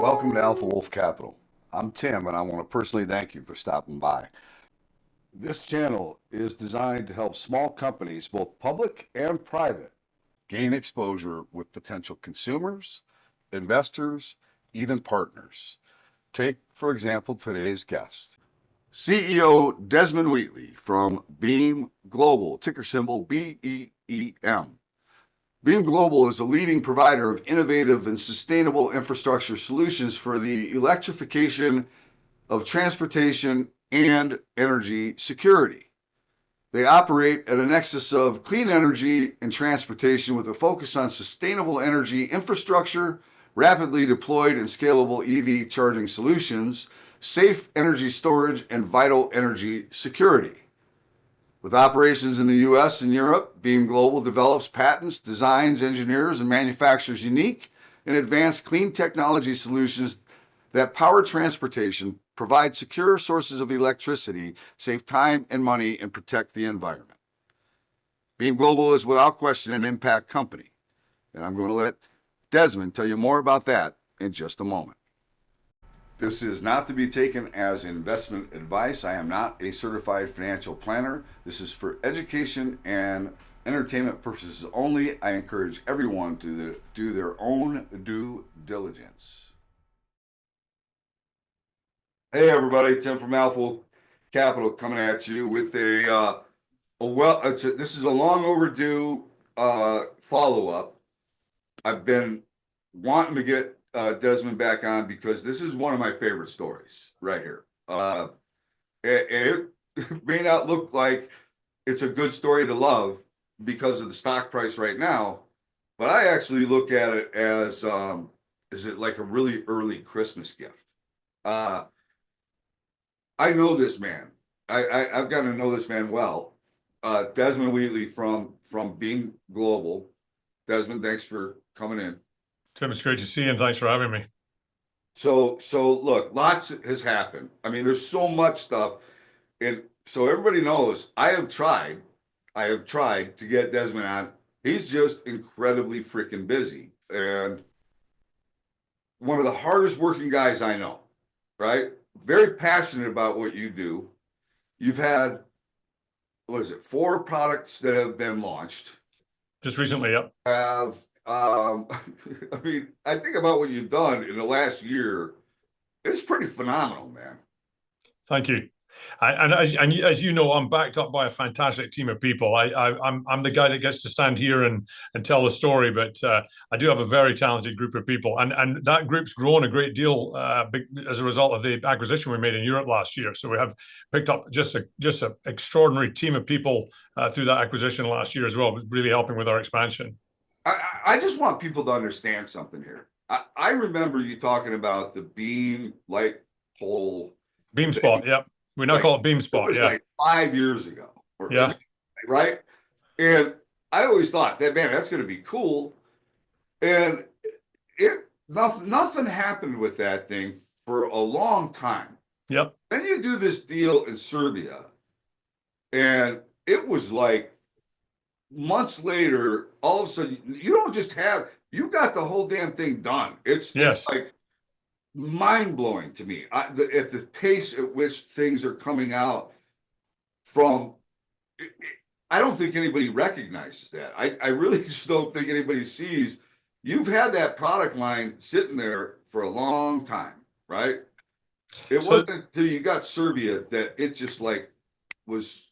welcome to Alpha Wolf Capital. I'm Tim, and I want to personally thank you for stopping by. This channel is designed to help small companies, both public and private, gain exposure with potential consumers, investors, even partners. Take, for example, today's guest, CEO Desmond Wheatley from BEEM Global, ticker symbol BEEM. BEAM Global is a leading provider of innovative and sustainable infrastructure solutions for the electrification of transportation and energy security. They operate at a nexus of clean energy and transportation with a focus on sustainable energy infrastructure, rapidly deployed and scalable EV charging solutions, safe energy storage, and vital energy security. With operations in the US and Europe, BEAM Global develops patents, designs, engineers, and manufactures unique and advanced clean technology solutions that power transportation, provide secure sources of electricity, save time and money, and protect the environment. BEAM Global is without question an impact company, and I'm going to let Desmond tell you more about that in just a moment. This is not to be taken as investment advice. I am not a certified financial planner. This is for education and entertainment purposes only. I encourage everyone to do their own due diligence. Hey everybody, Tim from Alpha Capital coming at you with this is a long overdue follow-up. I've been wanting to get Desmond back on because this is one of my favorite stories right here. It may not look like it's a good story to love because of the stock price right now, but I actually look at it as is it like a really early Christmas gift. I know this man. I've gotten to know this man well. Desmond Wheatley from BEAM Global. Desmond, thanks for coming in. Tim, it's great to see you, and thanks for having me. So look, lots has happened. I mean, there's so much stuff, and so everybody knows I have tried to get Desmond on. He's just incredibly freaking busy, and one of the hardest working guys I know, right? Very passionate about what you do. You've had, what is it, 4 products that have been launched. Just recently, yep. I mean, I think about what you've done in the last year. It's pretty phenomenal, man. Thank you. And as you know, I'm backed up by a fantastic team of people. I'm the guy that gets to stand here and tell the story, but I do have a very talented group of people, and that group's grown a great deal as a result of the acquisition we made in Europe last year. So we have picked up just an extraordinary team of people through that acquisition last year as well. It was really helping with our expansion. I just want people to understand something here. I remember you talking about the beam light pole. BeamSpot, yep. We now call it BeamSpot. It was yeah, like 5 years ago. Yeah. Right. And I always thought that, man, that's going to be cool. And nothing happened with that thing for a long time. Yep. Then you do this deal in Serbia, and it was like months later, all of a sudden, you got the whole damn thing done. It's like mind-blowing to me at the pace at which things are coming out from. I don't think anybody recognizes that. I really just don't think anybody sees. You've had that product line sitting there for a long time, right? It wasn't until you got Serbia that it just like was.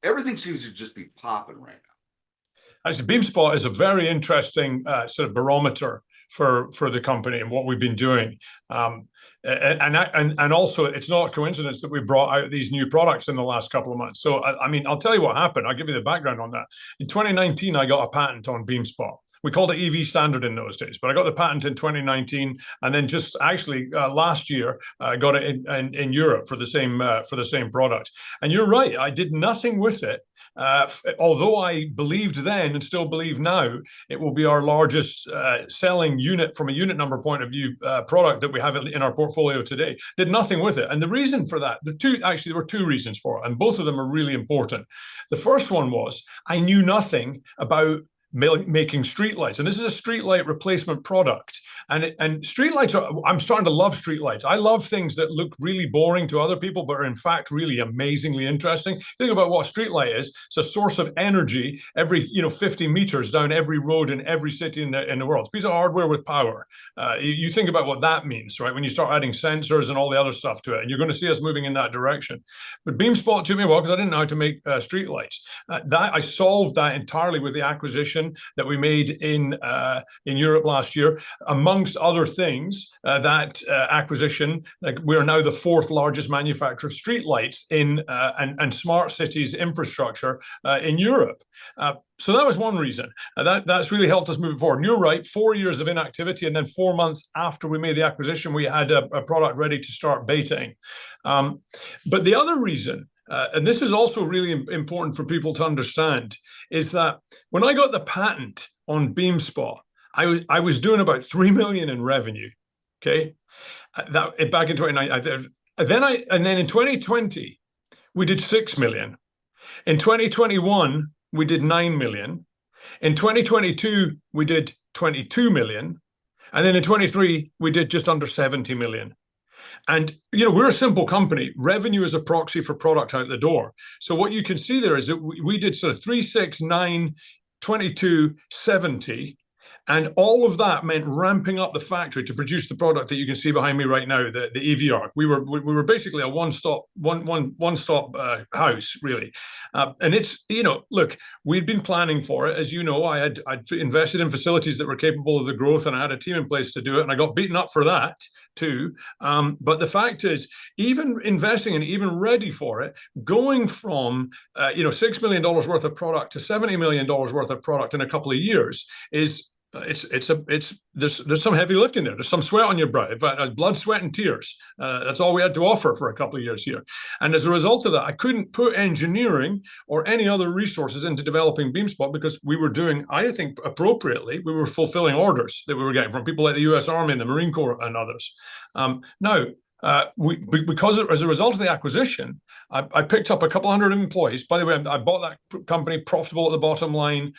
Everything seems to just be popping right now. Actually, BeamSpot is a very interesting sort of barometer for the company and what we've been doing. And also, it's not a coincidence that we brought out these new products in the last couple of months. So, I mean, I'll tell you what happened. I'll give you the background on that. In 2019, I got a patent on BeamSpot. We called it EV standard in those days, but I got the patent in 2019, and then just actually last year I got it in Europe for the same product. And you're right, I did nothing with it. Although I believed then and still believe now, it will be our largest selling unit from a unit number point of view product that we have in our portfolio today. Did nothing with it. And the reason for that, there were 2 reasons for it, and both of them are really important. The first one was I knew nothing about making streetlights, and this is a streetlight replacement product. And streetlights are, I'm starting to love streetlights. I love things that look really boring to other people, but are in fact really amazingly interesting. Think about what a streetlight is. It's a source of energy every 50 meters down every road in every city in the world. It's a piece of hardware with power. You think about what that means, right? When you start adding sensors and all the other stuff to it, and you're going to see us moving in that direction. But BeamSpot took me a while because I didn't know how to make streetlights. That I solved that entirely with the acquisition that we made in Europe last year. Amongst other things, that acquisition, like, we are now the fourth largest manufacturer of streetlights in and smart cities infrastructure in Europe. So that was one reason. That's really helped us move forward. And you're right, 4 years of inactivity, and then 4 months after we made the acquisition, we had a product ready to start betaing. But the other reason, and this is also really important for people to understand, is that when I got the patent on BeamSpot, I was doing about 3 million in revenue. Okay, that back in 2019. And then in 2020 we did 6 million. In 2021 we did 9 million. In 2022 we did 22 million, and then in 23 we did just under 70 million. And we're a simple company. Revenue is a proxy for product out the door. So what you can see there is that we did sort of 3, 6, 9, 22, 70. And all of that meant ramping up the factory to produce the product that you can see behind me right now, the EV Arc. We were basically a one-stop house, really. And it's, look, we'd been planning for it. As you know, I'd invested in facilities that were capable of the growth, and I had a team in place to do it, and I got beaten up for that too. But the fact is, even investing and even ready for it, going from $6 million worth of product to $70 million worth of product in a couple of years is there's some heavy lifting there. There's some sweat on your brow. In fact, blood, sweat, and tears. That's all we had to offer for a couple of years here. And as a result of that, I couldn't put engineering or any other resources into developing BeamSpot because we were doing, I think appropriately, we were fulfilling orders that we were getting from people like the US Army and the Marine Corps and others. Now, because as a result of the acquisition, I picked up a couple hundred employees. By the way, I bought that company profitable at the bottom line.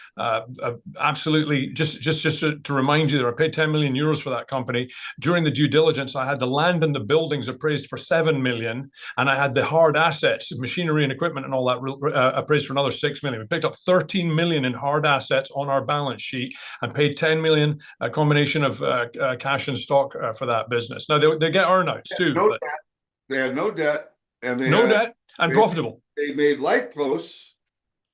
Absolutely, just to remind you, that I paid 10 million euros for that company. During the due diligence, I had the land and the buildings appraised for 7 million, and I had the hard assets, machinery and equipment and all that appraised for another 6 million. We picked up 13 million in hard assets on our balance sheet and paid 10 million, a combination of cash and stock for that business. Now they get earnouts too. No debt. They had no debt, and debt and profitable. They made light posts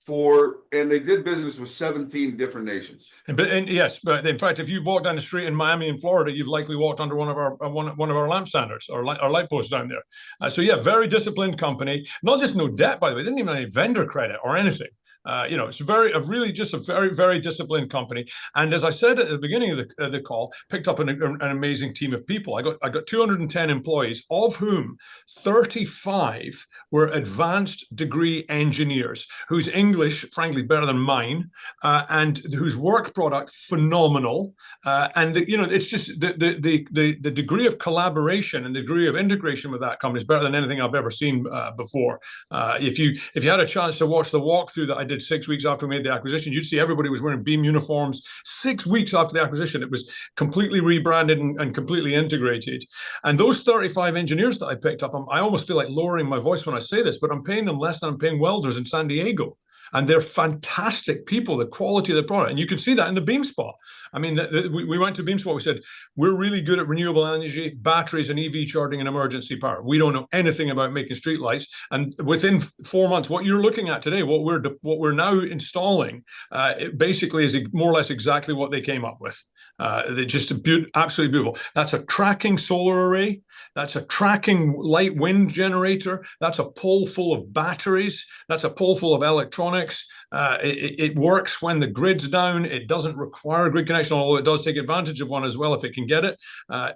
and they did business with 17 different nations. Yes, but in fact, if you walk down the street in Miami and Florida, you've likely walked under one of our lamp standards or light posts down there. So yeah, very disciplined company. Not just no debt, by the way. They didn't even have any vendor credit or anything. It's really just a very, very disciplined company. And as I said at the beginning of the call, picked up an amazing team of people. I got 210 employees, of whom 35 were advanced degree engineers, whose English, frankly, better than mine, and whose work product phenomenal. And it's just the degree of collaboration and the degree of integration with that company is better than anything I've ever seen before. If you had a chance to watch the walkthrough that I did 6 weeks after we made the acquisition, you'd see everybody was wearing Beam uniforms. 6 weeks after the acquisition, it was completely rebranded and completely integrated. And those 35 engineers that I picked up, I almost feel like lowering my voice when I say this, but I'm paying them less than I'm paying welders in San Diego. And they're fantastic people, the quality of the product. And you can see that in the BeamSpot. I mean, we went to BeamSpot, we said, we're really good at renewable energy, batteries and EV charging and emergency power. We don't know anything about making streetlights. And within 4 months, what you're looking at today, what we're now installing, it basically is more or less exactly what they came up with. They're just absolutely beautiful. That's a tracking solar array. That's a tracking light wind generator. That's a pole full of batteries. That's a pole full of electronics. It works when the grid's down. It doesn't require a grid connection, although it does take advantage of one as well if it can get it.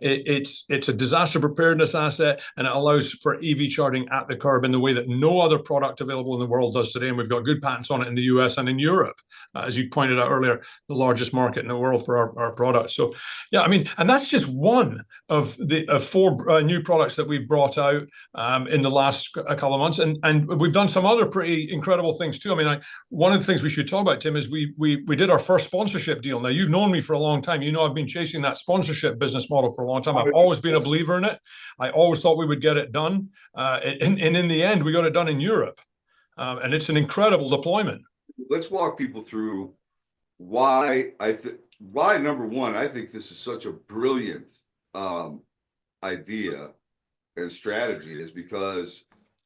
It's a disaster preparedness asset, and it allows for EV charging at the curb in the way that no other product available in the world does today. And we've got good patents on it in the US and in Europe, as you pointed out earlier, the largest market in the world for our products. So yeah, I mean, and that's just one of the 4 new products that we've brought out in the last couple of months. And we've done some other pretty incredible things too. I mean, 29. One of the things we should talk about, Tim, is we did our first sponsorship deal. Now, you've known me for a long time. You know I've been chasing that sponsorship business model for a long time. I've always been a believer in it. I always thought we would get it done. And in the end, we got it done in Europe. And it's an incredible deployment. Let's walk people through why number one, I think this is such a brilliant idea and strategy, is because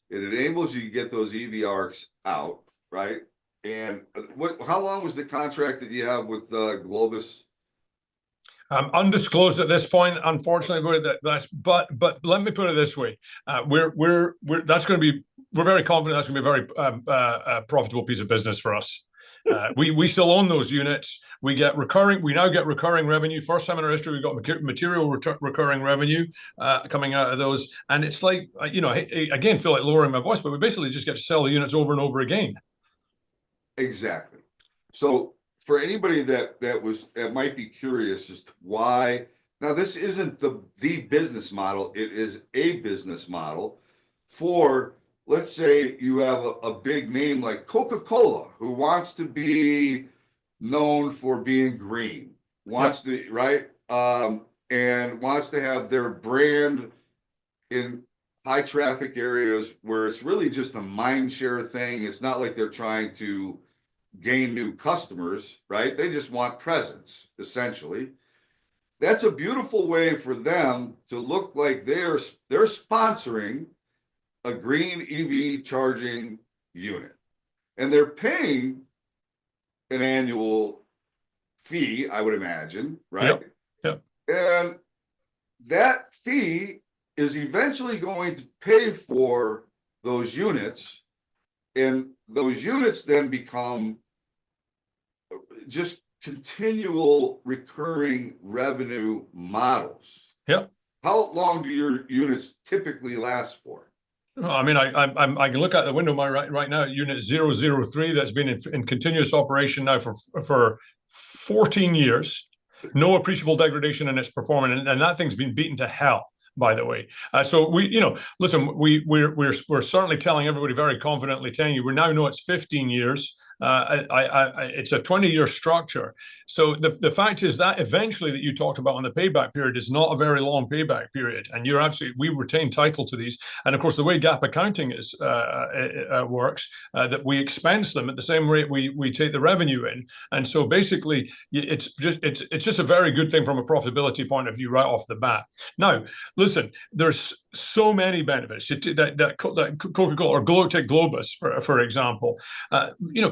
it enables you to get those EV arcs out, right? And how long was the contract that you have with Globus? Undisclosed at this point, unfortunately. But let me put it this way: we're very confident that's going to be a very profitable piece of business for us. We still own those units. We now get recurring revenue. First time in our history, we got material recurring revenue coming out of those. And it's like, I again feel like lowering my voice, but we basically just get to sell the units over and over again. Exactly. So for anybody that might be curious as to why, now this isn't the business model, it is a business model for, let's say you have a big name like Coca-Cola, who wants to be known for being green, wants to, right? And wants to have their brand in high traffic areas where it's really just a mind share thing. It's not like they're trying to gain new customers, right? They just want presence, essentially. That's a beautiful way for them to look like they're sponsoring a green EV charging unit, and they're paying an annual fee, I would imagine, right? Yep. And that fee is eventually going to pay for those units, and those units then become just continual recurring revenue models. Yep. How long do your units typically last for? I mean, I can look out the window right now at unit 003 that's been in continuous operation now for 14 years. No appreciable degradation in its performance, and that thing's been beaten to hell, by the way. So listen, we're certainly telling everybody very confidently, telling you we now know it's 15 years. It's a 20-year structure. So the fact is that eventually that you talked about on the payback period is not a very long payback period, and we retain title to these. And of course, the way GAAP accounting works, that we expense them at the same rate we take the revenue in. And so basically, it's just a very good thing from a profitability point of view right off the bat. Now, listen, there's so many benefits that Coca-Cola or take Globus, for example.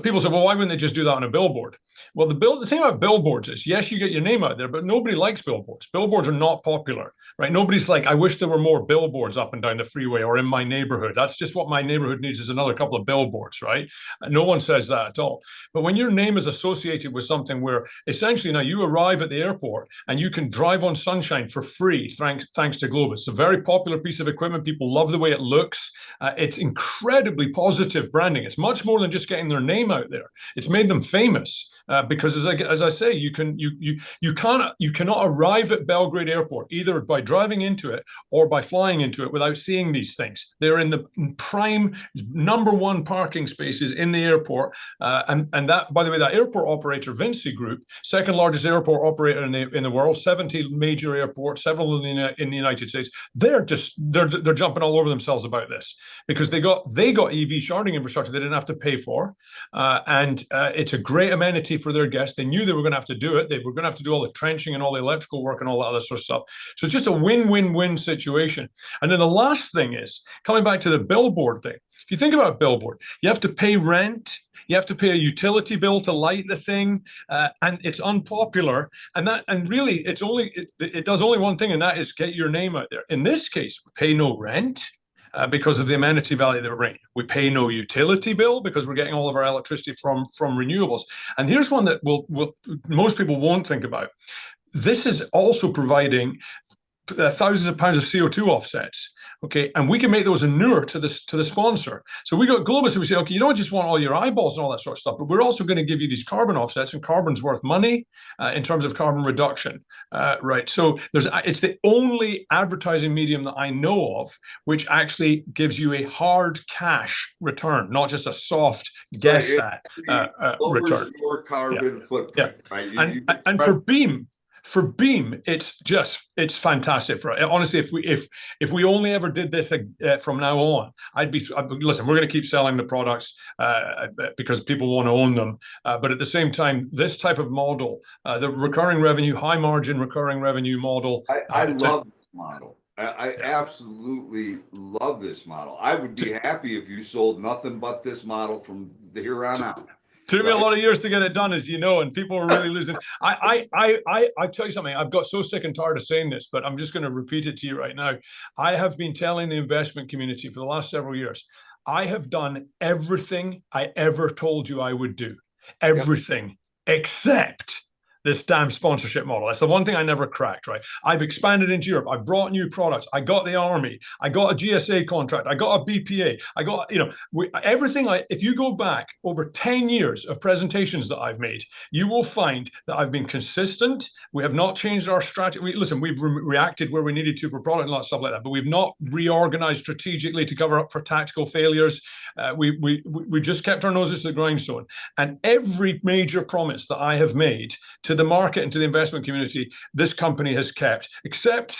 People say, well, why wouldn't they just do that on a billboard? Well, the thing about billboards is, yes, you get your name out there, but nobody likes billboards. Billboards are not popular, right? Nobody's like, I wish there were more billboards up and down the freeway or in my neighborhood. That's just what my neighborhood needs, is another couple of billboards, right? No one says that at all. But when your name is associated with something where essentially now you arrive at the airport and you can drive on sunshine for free, thanks to Globus. It's a very popular piece of equipment. People love the way it looks. It's incredibly positive branding. It's much more than just getting their name out there. It's made them famous because, as I say, you cannot arrive at Belgrade Airport either by driving into it or by flying into it without seeing these things. They're in the prime #1 parking spaces in the airport, and that, by the way, that airport operator, Vinci Group, second largest airport operator in the world, 70 major airports, several in the United States. They're jumping all over themselves about this because they got EV charging infrastructure they didn't have to pay for. And it's a great amenity for their guests. They knew they were going to have to do it. They were going to have to do all the trenching and all the electrical work and all that other sort of stuff. So it's just a win-win-win situation. And then the last thing is, coming back to the billboard thing, if you think about billboard, you have to pay rent, you have to pay a utility bill to light the thing, and it's unpopular. And really, it does only one thing, and that is get your name out there. In this case, pay no rent. Because of the amenity value that we're bringing. We pay no utility bill because we're getting all of our electricity from renewables. And here's one that most people won't think about. This is also providing thousands of pounds of CO2 offsets. Okay, and we can make those inure to the sponsor. So we got Globus, and we say, okay, you don't just want all your eyeballs and all that sort of stuff, but we're also going to give you these carbon offsets, and carbon's worth money in terms of carbon reduction, right? So it's the only advertising medium that I know of which actually gives you a hard cash return, not just a soft guess Right. at Lowers return. your carbon footprint, right? And for BEEM, it's fantastic. For honestly, if we only ever did this from now on, listen. We're going to keep selling the products because people want to own them. But at the same time, this type of model, the recurring revenue, high margin recurring revenue model, I love this model. I absolutely love this model. I would be happy if you sold nothing but this model from here on out. Took me a lot of years to get it done, as you know, and people were really losing. I tell you something. I've got so sick and tired of saying this, but I'm just going to repeat it to you right now. I have been telling the investment community for the last several years, I have done everything I ever told you I would do, everything except this damn sponsorship model. That's the one thing I never cracked, right? I've expanded into Europe. I brought new products. I got the army. I got a GSA contract. I got a BPA. I got, everything. If you go back over 10 years of presentations that I've made, you will find that I've been consistent. We have not changed our strategy. We've reacted where we needed to for product and all that stuff like that, but we've not reorganized strategically to cover up for tactical failures. We just kept our noses to the grindstone. And every major promise that I have made to the market and to the investment community, this company has kept, except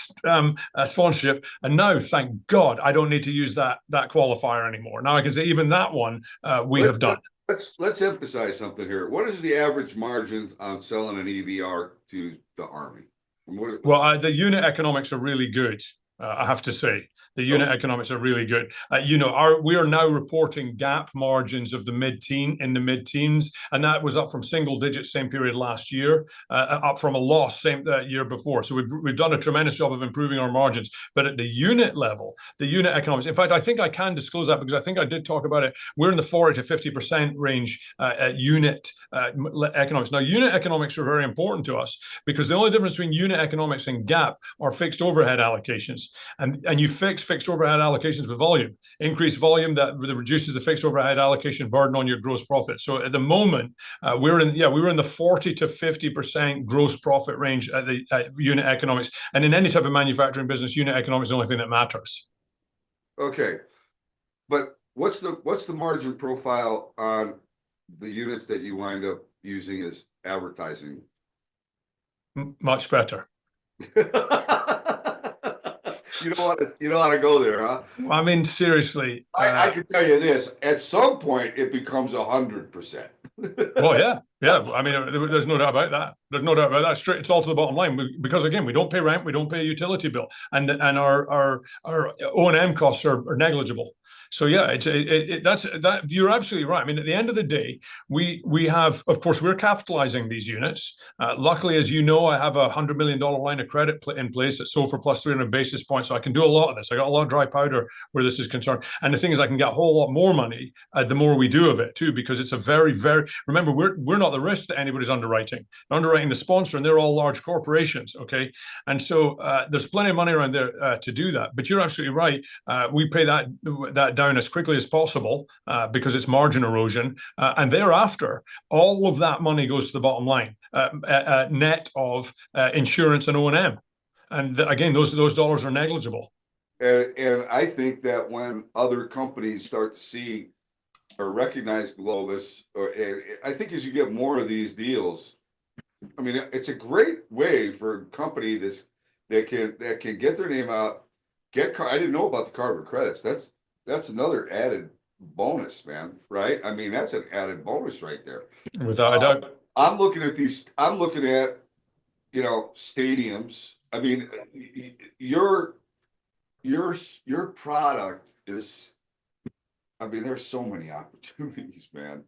sponsorship. And now, thank God, I don't need to use that qualifier anymore. Now I can say even that one we have done. Let's emphasize something here. What is the average margins on selling an EVR to the Army? Well, the unit economics are really good, I have to say. The unit economics are really good. We are now reporting gap margins of the mid-teens, and that was up from single digits same period last year, up from a loss same year before. So we've done a tremendous job of improving our margins. But at the unit level, the unit economics. In fact, I think I can disclose that because I think I did talk about it. We're in the 40 to 50% range at unit economics. Now, unit economics are very important to us because the only difference between unit economics and gap are fixed overhead allocations, and you fix fixed overhead allocations with volume. Increased volume that reduces the fixed overhead allocation burden on your gross profit. So at the moment, we were in the 40 to 50% gross profit range at the unit economics. And in any type of manufacturing business, unit economics is the only thing that matters. Okay, but what's the margin profile on the units that you wind up using as advertising? Much better. You don't want to go there, huh? I mean, seriously. I can tell you this: at some point, it becomes 100%. Well, yeah. I mean, there's no doubt about that. There's no doubt about that. It's all to the bottom line because again, we don't pay rent, we don't pay a utility bill, and our O&M costs are negligible. So yeah, that's you're absolutely right. I mean, at the end of the day, we have, of course, we're capitalizing these units. Luckily, as you know, I have a $100 million line of credit in place at SOFR plus 300 basis points, so I can do a lot of this. I got a lot of dry powder where this is concerned, and the thing is, I can get a whole lot more money the more we do of it too, because it's a very, very. Remember, we're not the risk that anybody's underwriting. They're underwriting the sponsor, and they're all large corporations. Okay, and so there's plenty of money around there to do that. But you're absolutely right. We pay that down as quickly as possible because it's margin erosion, and thereafter all of that money goes to the bottom line, net of insurance and O&M, and again those dollars are negligible. And I think that when other companies start to see or recognize Globus, I think as you get more of these deals, I mean, it's a great way for a company that can get their name out. I didn't know about the carbon credits. That's another added bonus, man. Right? I mean, that's an added bonus right there. Without a doubt. I'm looking at stadiums. I mean, your product is. I mean, there's so many opportunities, man.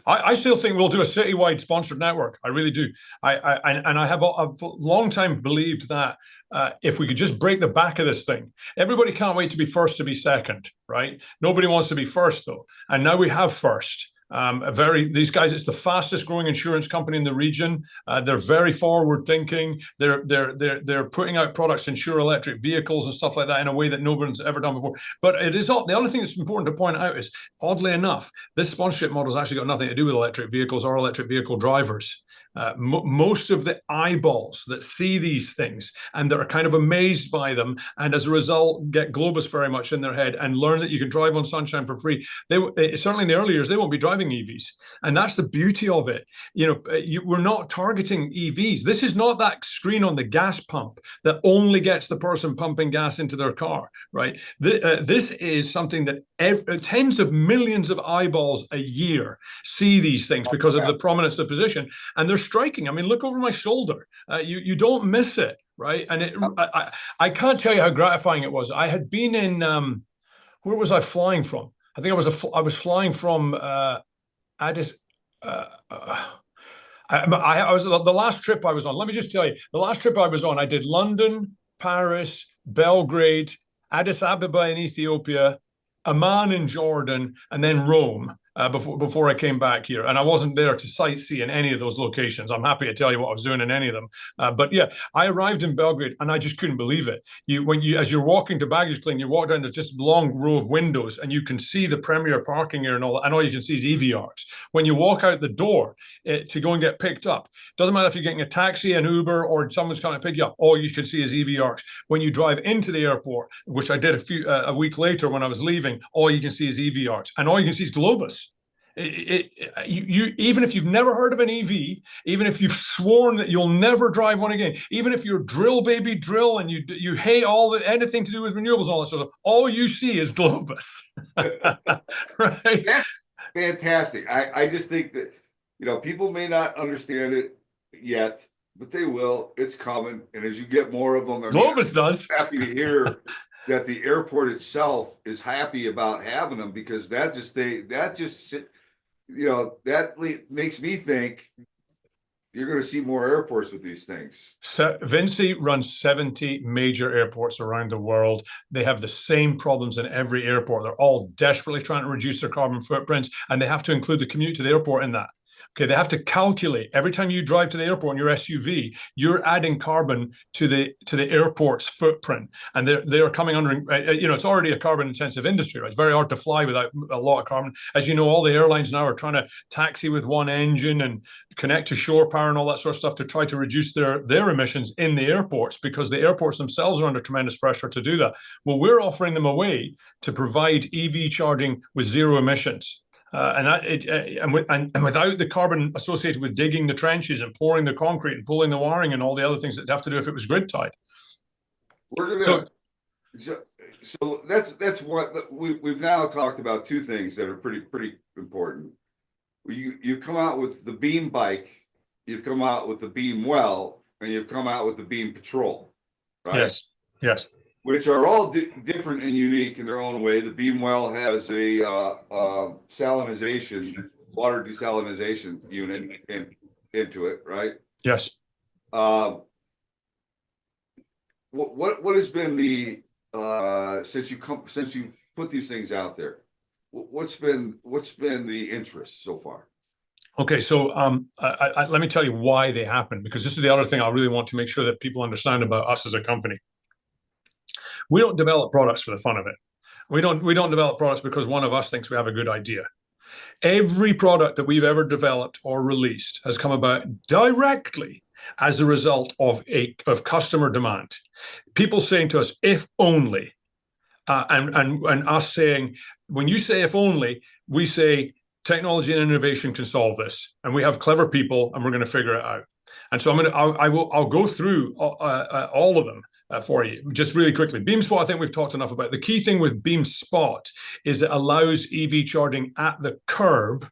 I still think we'll do a citywide sponsored network. I really do. I have a long time believed that if we could just break the back of this thing, everybody can't wait to be first to be second, right? Nobody wants to be first though, and now we have first. These guys, it's the fastest growing insurance company in the region. They're very forward thinking. They're putting out products to insure electric vehicles and stuff like that in a way that no one's ever done before. But it is all, the other thing that's important to point out is, oddly enough, this sponsorship model has actually got nothing to do with electric vehicles or electric vehicle drivers. Most of the eyeballs that see these things and that are kind of amazed by them, and as a result get Globus very much in their head and learn that you can drive on sunshine for free, certainly in the early years they won't be driving EVs, and that's the beauty of it. We're not targeting EVs. This is not that screen on the gas pump that only gets the person pumping gas into their car, right? This is something that tens of millions of eyeballs a year see these things because of the prominence of position, and they're striking. I mean, look over my shoulder. You don't miss it, right? And I can't tell you how gratifying it was. I had been in where was I flying from? I think I was flying from Addis. I was the last trip I was on. Let me just tell you, the last trip I was on, I did London, Paris, Belgrade, Addis Ababa in Ethiopia, Amman in Jordan, and then Rome. Before I came back here, and I wasn't there to sightsee in any of those locations. I'm happy to tell you what I was doing in any of them. But yeah, I arrived in Belgrade, and I just couldn't believe it. As you're walking to baggage claim, you walk down, there's just a long row of windows, and you can see the premier parking area and all that, and all you can see is EV arcs. When you walk out the door to go and get picked up, doesn't matter if you're getting a taxi, an Uber, or someone's coming to pick you up, all you can see is EV arcs. When you drive into the airport, which I did a week later when I was leaving, all you can see is EV arcs, and all you can see is Globus. Even if you've never heard of an EV, even if you've sworn that you'll never drive one again, even if you're drill baby drill and you hate anything to do with renewables and all that sort of stuff, all you see is Globus. Right? That's fantastic. I just think that people may not understand it yet, but they will. It's coming, and as you get more of them, Globus does. Happy to hear that the airport itself is happy about having them, because that makes me think you're going to see more airports with these things. So Vinci runs 70 major airports around the world. They have the same problems in every airport. They're all desperately trying to reduce their carbon footprints, and they have to include the commute to the airport in that. Okay, they have to calculate every time you drive to the airport in your SUV, you're adding carbon to the airport's footprint, and they are coming under. It's already a carbon-intensive industry, right? It's very hard to fly without a lot of carbon. As you know, all the airlines now are trying to taxi with one engine and connect to shore power and all that sort of stuff to try to reduce their emissions in the airports, because the airports themselves are under tremendous pressure to do that. Well, we're offering them a way to provide EV charging with zero emissions. And without the carbon associated with digging the trenches and pouring the concrete and pulling the wiring and all the other things that have to do if it was grid tied. So that's what we've now talked about. Two things that are pretty important. You come out with the Beam bike, you've come out with the Beam well, and you've come out with the Beam Patrol, right? Yes. Which are all different and unique in their own way. The Beam well has a salinization, water desalinization unit into it, right? Yes. What has been the since you put these things out there? What's been the interest so far? Okay, so let me tell you why they happen, because this is the other thing I really want to make sure that people understand about us as a company. We don't develop products for the fun of it. We don't develop products because one of us thinks we have a good idea. Every product that we've ever developed or released has come about directly as a result of customer demand. People saying to us, "If only," and us saying, when you say "if only," we say technology and innovation can solve this, and we have clever people, and we're going to figure it out. And so I'll go through all of them for you just really quickly. BeamSpot, I think we've talked enough about. The key thing with BeamSpot is it allows EV charging at the curb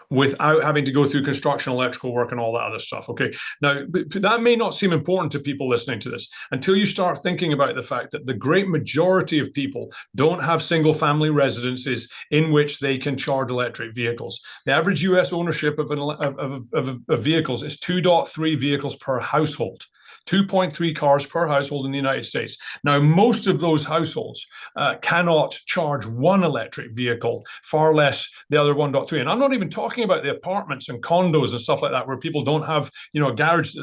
without having to go through construction, electrical work, and all that other stuff. Okay, now that may not seem important to people listening to this until you start thinking about the fact that the great majority of people don't have single-family residences in which they can charge electric vehicles. The average US ownership of vehicles is 2.3 vehicles per household. 2.3 cars per household in the United States. Now, most of those households cannot charge one electric vehicle, far less the other 1.3. And I'm not even talking about the apartments and condos and stuff like that, where people don't have, you know, a garage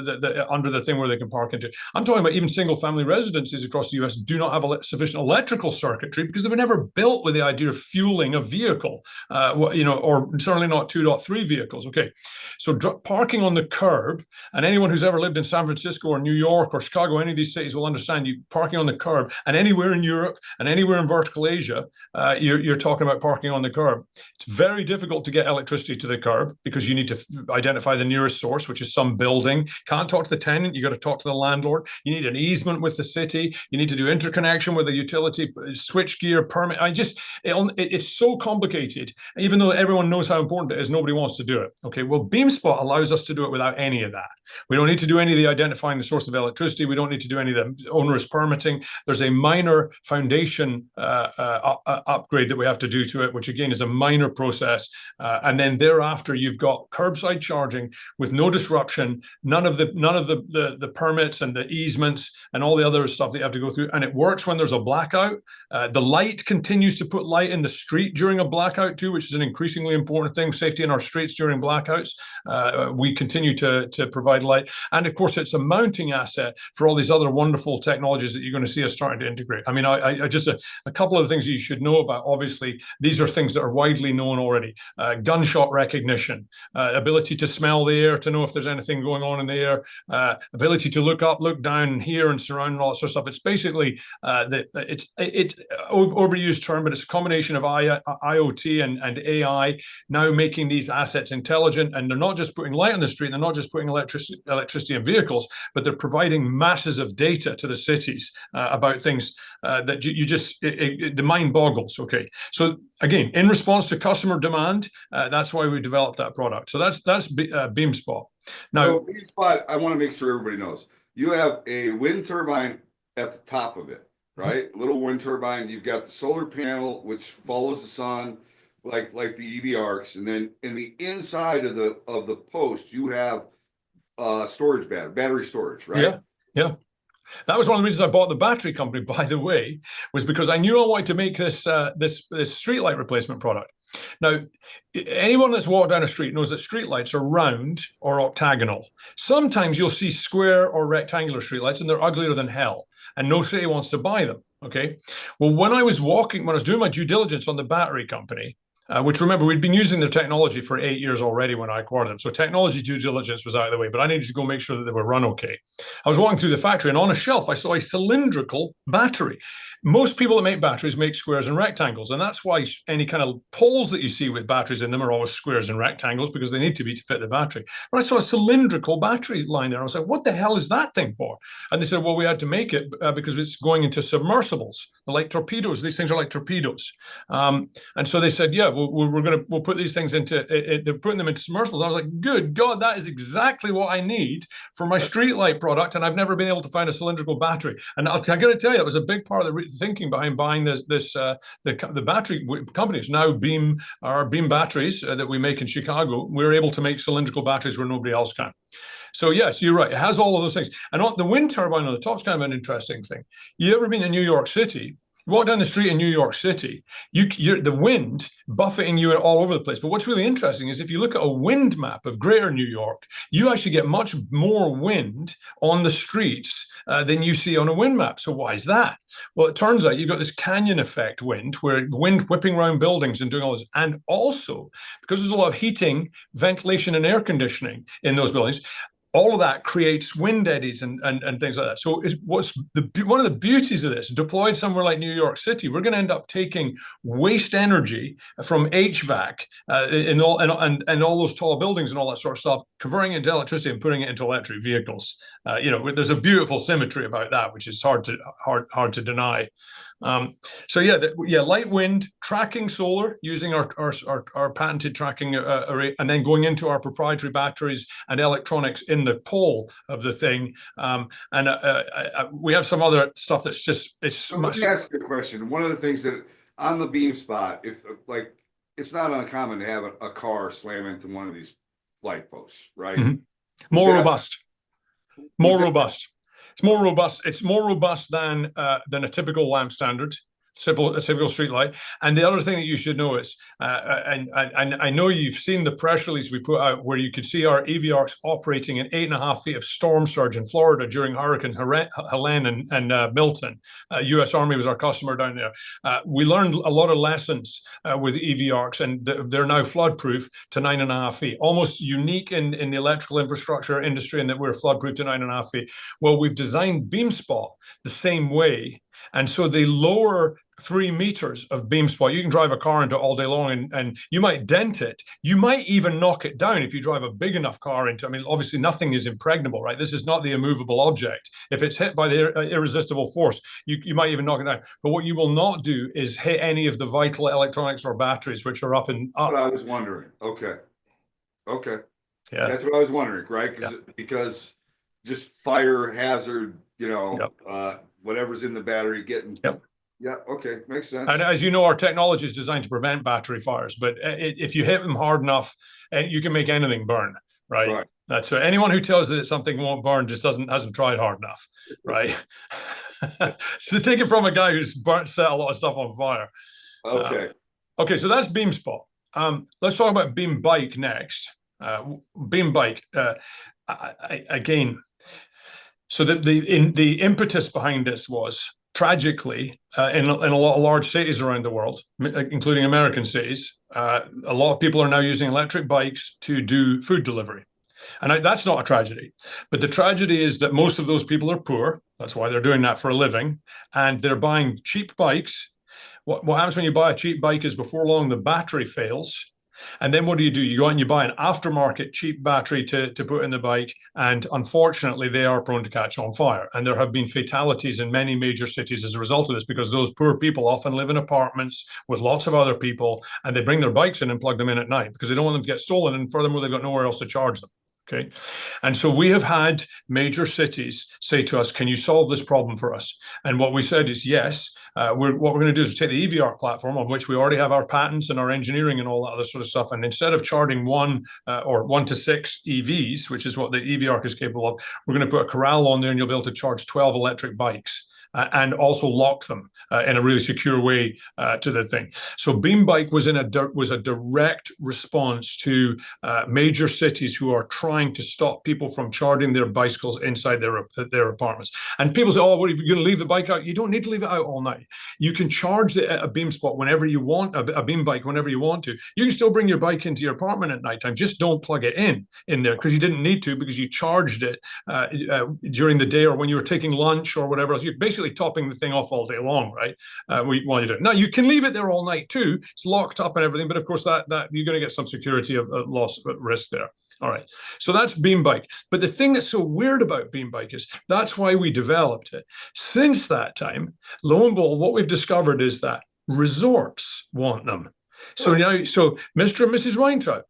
under the thing where they can park into. I'm talking about even single family residences across the US do not have sufficient electrical circuitry because they were never built with the idea of fueling a vehicle, you know, or certainly not 2.3 vehicles. Okay, so parking on the curb, and anyone who's ever lived in San Francisco or New York or Chicago, any of these cities will understand you parking on the curb, and anywhere in Europe and anywhere in vertical Asia, you're talking about parking on the curb. It's very difficult to get electricity to the curb because you need to identify the nearest source, which is some building. Can't talk to the tenant. You got to talk to the landlord. You need an easement with the city. You need to do interconnection with a utility, switchgear, permit. It's so complicated. Even though everyone knows how important it is, nobody wants to do it. Okay, well, BeamSpot allows us to do it without any of that. We don't need to do any of the identifying the source of electricity. We don't need to do any of the onerous permitting. There's a minor foundation upgrade that we have to do to it, which again is a minor process. And then thereafter, you've got curbside charging with no disruption, none of the permits and the easements and all the other stuff that you have to go through. And it works when there's a blackout. The light continues to put light in the street during a blackout too, which is an increasingly important thing. Safety in our streets during blackouts. We continue to provide light. And of course, it's a mounting asset for all these other wonderful technologies that you're going to see us starting to integrate. I mean, I just a couple of things that you should know about. Obviously, these are things that are widely known already. Gunshot recognition, ability to smell the air to know if there's anything going on in the air, ability to look up, look down, hear, and surround, and all that sort of stuff. It's basically it's overused term, but it's a combination of IoT and AI now making these assets intelligent, and they're not just putting light on the street, they're not just putting electricity in vehicles, but they're providing masses of data to the cities about things that you just the mind boggles. Okay, so again, in response to customer demand, that's why we developed that product. So that's BeamSpot. Now, so BeamSpot, I want to make sure everybody knows you have a wind turbine at the top of it, right? Little wind turbine. You've got the solar panel which follows the sun, like the EV arcs, and then in the inside of the post you have storage battery storage, right? Yeah. That was one of the reasons I bought the battery company, by the way, was because I knew I wanted to make this streetlight replacement product. Now, anyone that's walked down a street knows that streetlights are round or octagonal. Sometimes you'll see square or rectangular streetlights, and they're uglier than hell, and no city wants to buy them. Okay. Well, when I was doing my due diligence on the battery company, which, remember, we'd been using their technology for 8 years already when I acquired them. So technology due diligence was out of the way, but I needed to go make sure that they were run okay. I was walking through the factory, and on a shelf, I saw a cylindrical battery. Most people that make batteries make squares and rectangles, and that's why any kind of poles that you see with batteries in them are always squares and rectangles, because they need to be to fit the battery. But I saw a cylindrical battery line there. I was like, what the hell is that thing for? And they said, well, we had to make it because it's going into submersibles. They're like torpedoes. These things are like torpedoes. And so they said, yeah, we'll put these things into, they're putting them into submersibles. I was like, good God, that is exactly what I need for my streetlight product. And I've never been able to find a cylindrical battery. And I got to tell you, it was a big part of the thinking behind buying the battery companies. Now BEEM, our BEEM batteries that we make in Chicago, we're able to make cylindrical batteries where nobody else can. So yes, you're right. It has all of those things. And the wind turbine on the top is kind of an interesting thing. You ever been in New York City? You walk down the street in New York City, you're the wind buffeting you all over the place. But what's really interesting is if you look at a wind map of greater New York, you actually get much more wind on the streets than you see on a wind map. So why is that? Well, it turns out you've got this canyon effect wind, where wind whipping around buildings and doing all this. And also, because there's a lot of heating, ventilation, and air conditioning in those buildings, all of that creates wind eddies and things like that. So one of the beauties of this, deployed somewhere like New York City, we're going to end up taking waste energy from HVAC in all those tall buildings and all that sort of stuff, converting it into electricity and putting it into electric vehicles. There's a beautiful symmetry about that, which is hard to deny. Light wind, tracking solar using our patented tracking array, and then going into our proprietary batteries and electronics in the pole of the thing. We have some other stuff that's just So let me ask you a question. One of the things that on the BeamSpot, if like it's not uncommon to have a car slam into one of these light posts, right? Mm-hmm. More robust. It's more robust. It's more robust than a typical lamp standard, a typical street light. And the other thing that you should know is, and I know you've seen the press release we put out where you could see our EV arcs operating in 8.5 feet of storm surge in Florida during Hurricane Helene and Milton. U.S. Army was our customer down there. We learned a lot of lessons with EV arcs, and they're now flood proof to 9.5 feet. Almost unique in the electrical infrastructure industry, in that we're flood proof to 9.5 feet. Well, we've designed BeamSpot the same way. And so they lower 3 meters of BeamSpot. You can drive a car into it all day long, and you might dent it. You might even knock it down if you drive a big enough car into it. I mean, obviously nothing is impregnable, right? This is not the immovable object. If it's hit by the irresistible force, you might even knock it down. But what you will not do is hit any of the vital electronics or batteries, which are up. What I was wondering. Okay. Yeah. That's what I was wondering, right? Because just fire hazard, whatever's in the battery getting. Yeah, okay, makes sense. And as you know, our technology is designed to prevent battery fires, but if you hit them hard enough, you can make anything burn, right? That's so anyone who tells you that something won't burn just hasn't tried hard enough, right? So take it from a guy who's set a lot of stuff on fire. Okay, so that's BeamSpot. Let's talk about BeamBike next. BeamBike, again. So the impetus behind this was, tragically, in a lot of large cities around the world, including American cities, a lot of people are now using electric bikes to do food delivery. And that's not a tragedy. But the tragedy is that most of those people are poor. That's why they're doing that for a living. And they're buying cheap bikes. What happens when you buy a cheap bike is, before long, the battery fails. And then what do? You go out and you buy an aftermarket cheap battery to put in the bike, and unfortunately they are prone to catch on fire. And there have been fatalities in many major cities as a result of this, because those poor people often live in apartments with lots of other people, and they bring their bikes in and plug them in at night because they don't want them to get stolen, and furthermore, they've got nowhere else to charge them. Okay. And so we have had major cities say to us, can you solve this problem for us? And what we said is, yes. What we're going to do is take the EV ARC platform, on which we already have our patents and our engineering and all that other sort of stuff. And instead of charging 1 to 6 EVs, which is what the EV ARC is capable of, we're going to put a corral on there, and you'll be able to charge 12 electric bikes. And also lock them in a really secure way to the thing. So BeamBike was a direct response to major cities who are trying to stop people from charging their bicycles inside their apartments. And people say, "Oh, what are you going to leave the bike out?" You don't need to leave it out all night. You can charge a BeamSpot whenever you want, a BeamBike whenever you want to. You can still bring your bike into your apartment at nighttime. Just don't plug it in there, because you didn't need to, because you charged it during the day or when you were taking lunch or whatever else. You're basically topping the thing off all day long, right? While you do it. Now, you can leave it there all night too. It's locked up and everything, but of course that you're going to get some security of loss at risk there. All right, so that's BeamBike. But the thing that's so weird about BeamBike is that's why we developed it. Since that time, lo and behold, what we've discovered is that resorts want them. So now, Mr. and Mrs. Weintraub,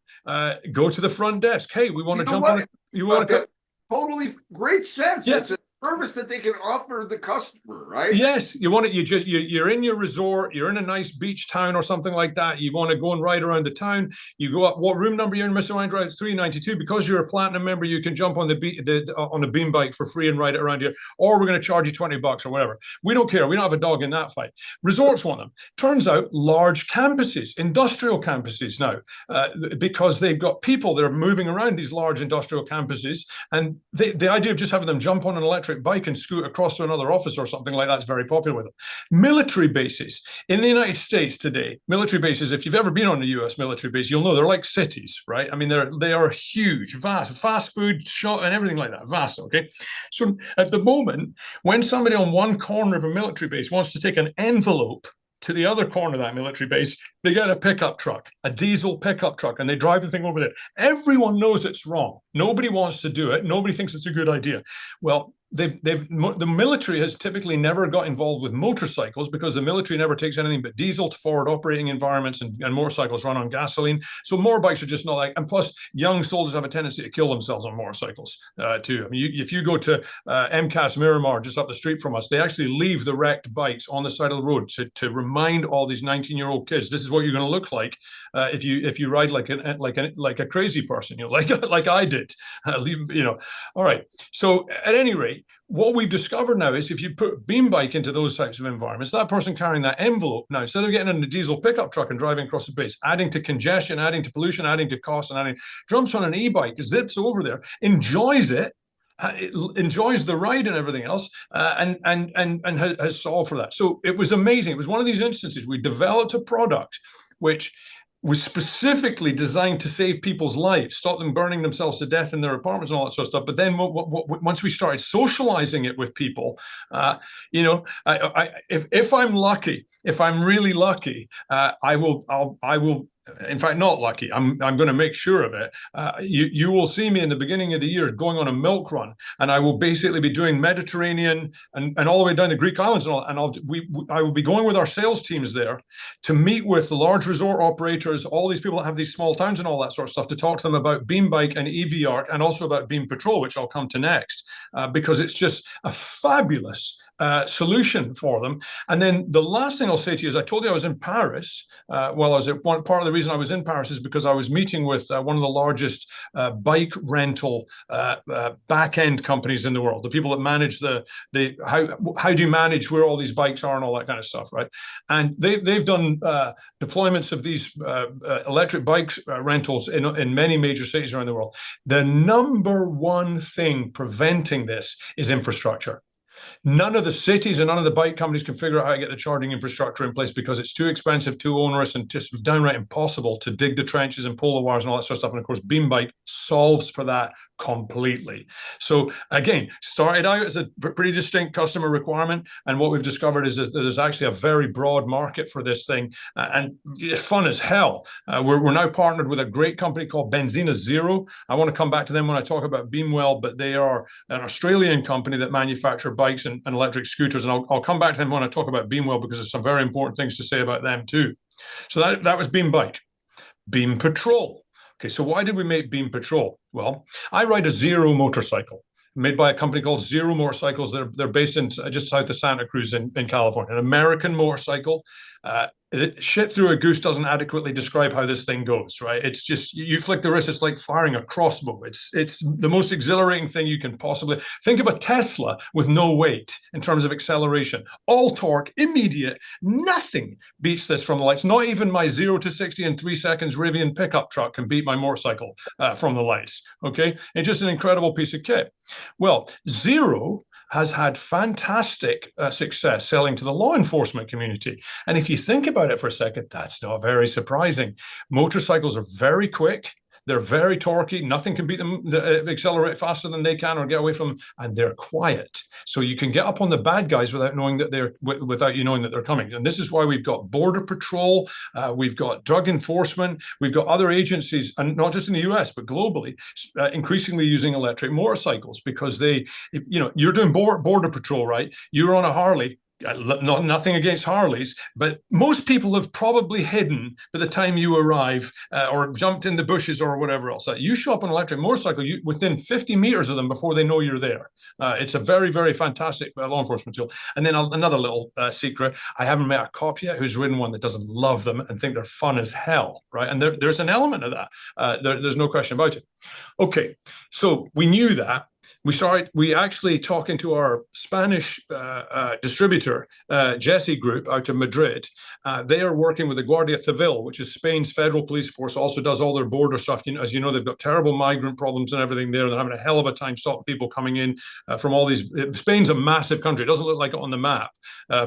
go to the front desk. Hey, we want to jump on it. You want to? Totally great sense. Yeah. It's a service that they can offer the customer, right? Yes, you want it. You're in your resort. You're in a nice beach town or something like that. You want to go and ride around the town. You go up. What room number you're in, Mr. Weintraub? It's 392. Because you're a platinum member, you can jump on the BeamBike for free and ride it around here. Or we're going to charge you $20 or whatever. We don't care. We don't have a dog in that fight. Resorts want them. Turns out, large campuses, industrial campuses now, because they've got people that are moving around these large industrial campuses, and the idea of just having them jump on an electric bike and scoot across to another office or something like that is very popular with them. Military bases in the United States today, military bases, if you've ever been on a US military base, you'll know they're like cities, right? I mean, they are huge, vast, fast food shop and everything like that, vast, okay? So at the moment, when somebody on one corner of a military base wants to take an envelope to the other corner of that military base, they get a pickup truck, a diesel pickup truck, and they drive the thing over there. Everyone knows it's wrong. Nobody wants to do it. Nobody thinks it's a good idea. Well, the military has typically never got involved with motorcycles, because the military never takes anything but diesel to forward operating environments, and motorcycles run on gasoline. So motorbikes are just not like, and plus young soldiers have a tendency to kill themselves on motorcycles too. I mean, if you go to MCAS Miramar, just up the street from us, they actually leave the wrecked bikes on the side of the road to remind all these 19-year-old kids, this is what you're going to look like if you ride like a crazy person, like I did. All right. So at any rate, what we've discovered now is if you put Beam Bike into those types of environments, that person carrying that envelope now, instead of getting in a diesel pickup truck and driving across the base, adding to congestion, adding to pollution, adding to cost, and adding, jumps on an e-bike, zips over there, enjoys it, enjoys the ride and everything else, and has solved for that. So it was amazing. It was one of these instances. We developed a product which was specifically designed to save people's lives, stop them burning themselves to death in their apartments and all that sort of stuff. But then once we started socializing it with people, if I'm lucky, if I'm really lucky, I will. In fact, not lucky. I'm going to make sure of it. You will see me in the beginning of the year going on a milk run, and I will basically be doing Mediterranean and all the way down the Greek islands and all. And I will be going with our sales teams there to meet with the large resort operators, all these people that have these small towns and all that sort of stuff, to talk to them about Beam Bike and EV Arc, and also about Beam Patrol, which I'll come to next, because it's just a fabulous solution for them. And then the last thing I'll say to you is, I told you I was in Paris. Well, I was at part of the reason I was in Paris is because I was meeting with one of the largest bike rental back-end companies in the world, the people that manage how do you manage where all these bikes are and all that kind of stuff, right? And they've done deployments of these electric bike rentals in many major cities around the world. The number one thing preventing this is infrastructure. None of the cities and none of the bike companies can figure out how to get the charging infrastructure in place because it's too expensive, too onerous, and just downright impossible to dig the trenches and pull the wires and all that sort of stuff. And of course, Beam Bike solves for that completely. So again, started out as a pretty distinct customer requirement, and what we've discovered is that there's actually a very broad market for this thing, and it's fun as hell. We're now partnered with a great company called Benzina Zero. I want to come back to them when I talk about Beamwell, but they are an Australian company that manufacture bikes and electric scooters, and I'll come back to them when I talk about Beamwell, because there's some very important things to say about them too. So that was Beam Bike. Beam Patrol. Okay, so why did we make Beam Patrol? Well, I ride a Zero motorcycle made by a company called Zero Motorcycles. They're based in just south of Santa Cruz in California, an American motorcycle. Shit through a goose doesn't adequately describe how this thing goes, right? It's just, you flick the wrist, it's like firing a crossbow. It's the most exhilarating thing you can possibly think of. A Tesla with no weight in terms of acceleration, all torque, immediate. Nothing beats this from the lights. Not even my 0 to 60 in 3 seconds Rivian pickup truck can beat my motorcycle from the lights. Okay, it's just an incredible piece of kit. Well, Zero has had fantastic success selling to the law enforcement community. And if you think about it for a second, that's not very surprising. Motorcycles are very quick. They're very torquey. Nothing can beat them, accelerate faster than they can or get away from them. And they're quiet. So you can get up on the bad guys without knowing that without you knowing that they're coming. And this is why we've got Border Patrol, we've got drug enforcement, we've got other agencies, and not just in the US, but globally, increasingly using electric motorcycles, because you're doing Border Patrol, right? You're on a Harley. Nothing against Harleys, but most people have probably hidden by the time you arrive, or jumped in the bushes or whatever else. You show up on an electric motorcycle, within 50 meters of them before they know you're there. It's a very, very fantastic law enforcement tool. And then another little secret, I haven't met a cop yet who's ridden one that doesn't love them and think they're fun as hell, right? And there's an element of that. There's no question about it. Okay, so we knew that. We actually talking to our Spanish distributor, Jesse Group out of Madrid. They are working with the Guardia Civil, which is Spain's federal police force, also does all their border stuff. As you know, they've got terrible migrant problems and everything there. They're having a hell of a time stopping people coming in from all these. Spain's a massive country. It doesn't look like it on the map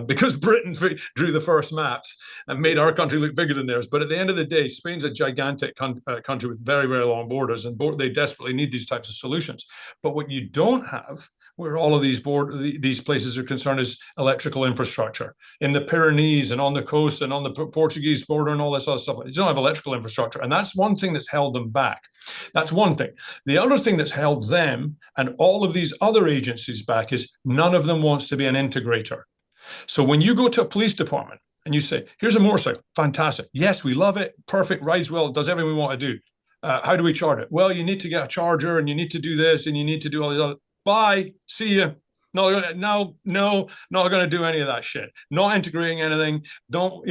because Britain drew the first maps and made our country look bigger than theirs. But at the end of the day, Spain's a gigantic country with very, very long borders, and they desperately need these types of solutions. But what you don't have, where all of these places are concerned, is electrical infrastructure in the Pyrenees and on the coast and on the Portuguese border and all this other stuff. You don't have electrical infrastructure, and that's one thing that's held them back. That's one thing. The other thing that's held them and all of these other agencies back is none of them wants to be an integrator. So when you go to a police department and you say, here's a motorcycle, fantastic. Yes, we love it. Perfect, rides well, it does everything we want to do. How do we charge it? Well, you need to get a charger and you need to do this and you need to do all these other. Bye, see you. No, not going to do any of that shit. Not integrating anything. So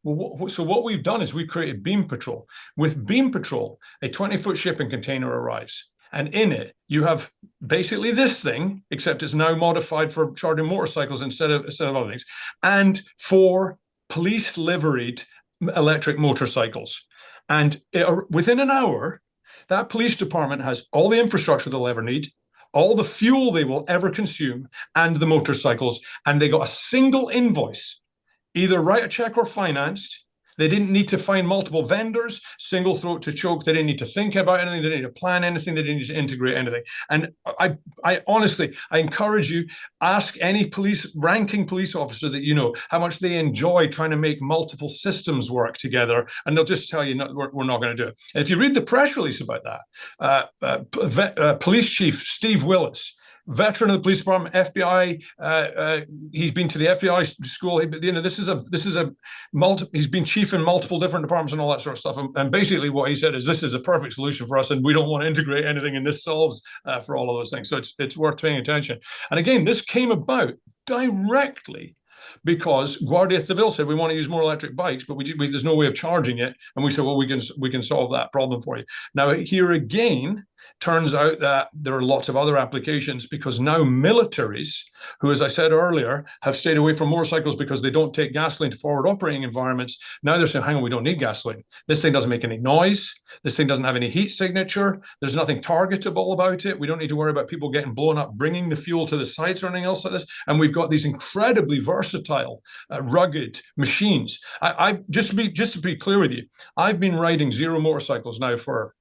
what we've done is we've created Beam Patrol. With Beam Patrol, a 20-foot shipping container arrives. And in it, you have basically this thing, except it's now modified for charging motorcycles instead of other things, and for police liveried electric motorcycles. And within an hour, that police department has all the infrastructure they'll ever need, all the fuel they will ever consume, and the motorcycles. And they got a single invoice, either write a check or financed. They didn't need to find multiple vendors, single throat to choke. They didn't need to think about anything. They didn't need to plan anything. They didn't need to integrate anything. And I honestly, I encourage you, ask any ranking police officer that you know how much they enjoy trying to make multiple systems work together, and they'll just tell you, no, we're not going to do it. And if you read the press release about that, Police Chief Steve Willis, veteran of the police department, FBI. He's been to the FBI school. He's been chief in multiple different departments and all that sort of stuff. And basically, what he said is, this is a perfect solution for us, and we don't want to integrate anything, and this solves for all of those things. So it's worth paying attention. And again, this came about directly because Guardia Civil said, we want to use more electric bikes, but there's no way of charging it. And we said, well, we can solve that problem for you. Now, here again, turns out that there are lots of other applications, because now militaries, who, as I said earlier, have stayed away from motorcycles because they don't take gasoline to forward operating environments. Now they're saying, hang on, we don't need gasoline. This thing doesn't make any noise. This thing doesn't have any heat signature. There's nothing targetable about it. We don't need to worry about people getting blown up, bringing the fuel to the sites or anything else like this. And we've got these incredibly versatile, rugged machines. I just to be clear with you, I've been riding Zero motorcycles now for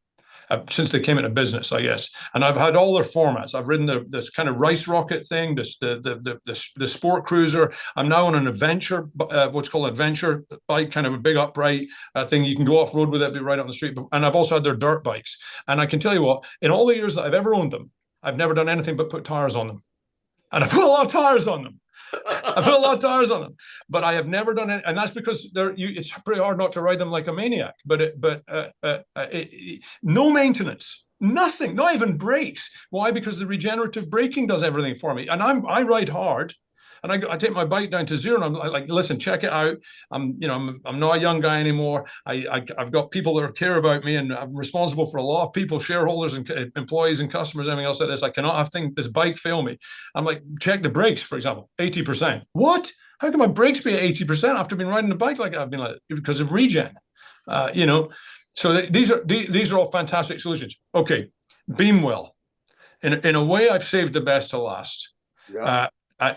since they came into business, I guess. And I've had all their formats. I've ridden this kind of rice rocket thing, the sport cruiser. I'm now on an adventure, what's called adventure bike, kind of a big upright thing. You can go off road with it, be right on the street. And I've also had their dirt bikes. And I can tell you what, in all the years that I've ever owned them, I've never done anything but put tires on them. And I put a lot of tires on them. But I have never done it, and that's because it's pretty hard not to ride them like a maniac. But no maintenance, nothing, not even brakes. Why? Because the regenerative braking does everything for me, and I ride hard, and I take my bike down to zero, and I'm like, listen, check it out. I'm not a young guy anymore. I've got people that care about me, and I'm responsible for a lot of people, shareholders and employees and customers, everything else like this. I cannot have this bike fail me. I'm like, check the brakes, for example, 80%. What? How can my brakes be at 80% after being riding the bike like I've been like, because of regen? So these are all fantastic solutions. Okay, BeamWell. In a way, I've saved the best to last. Yeah.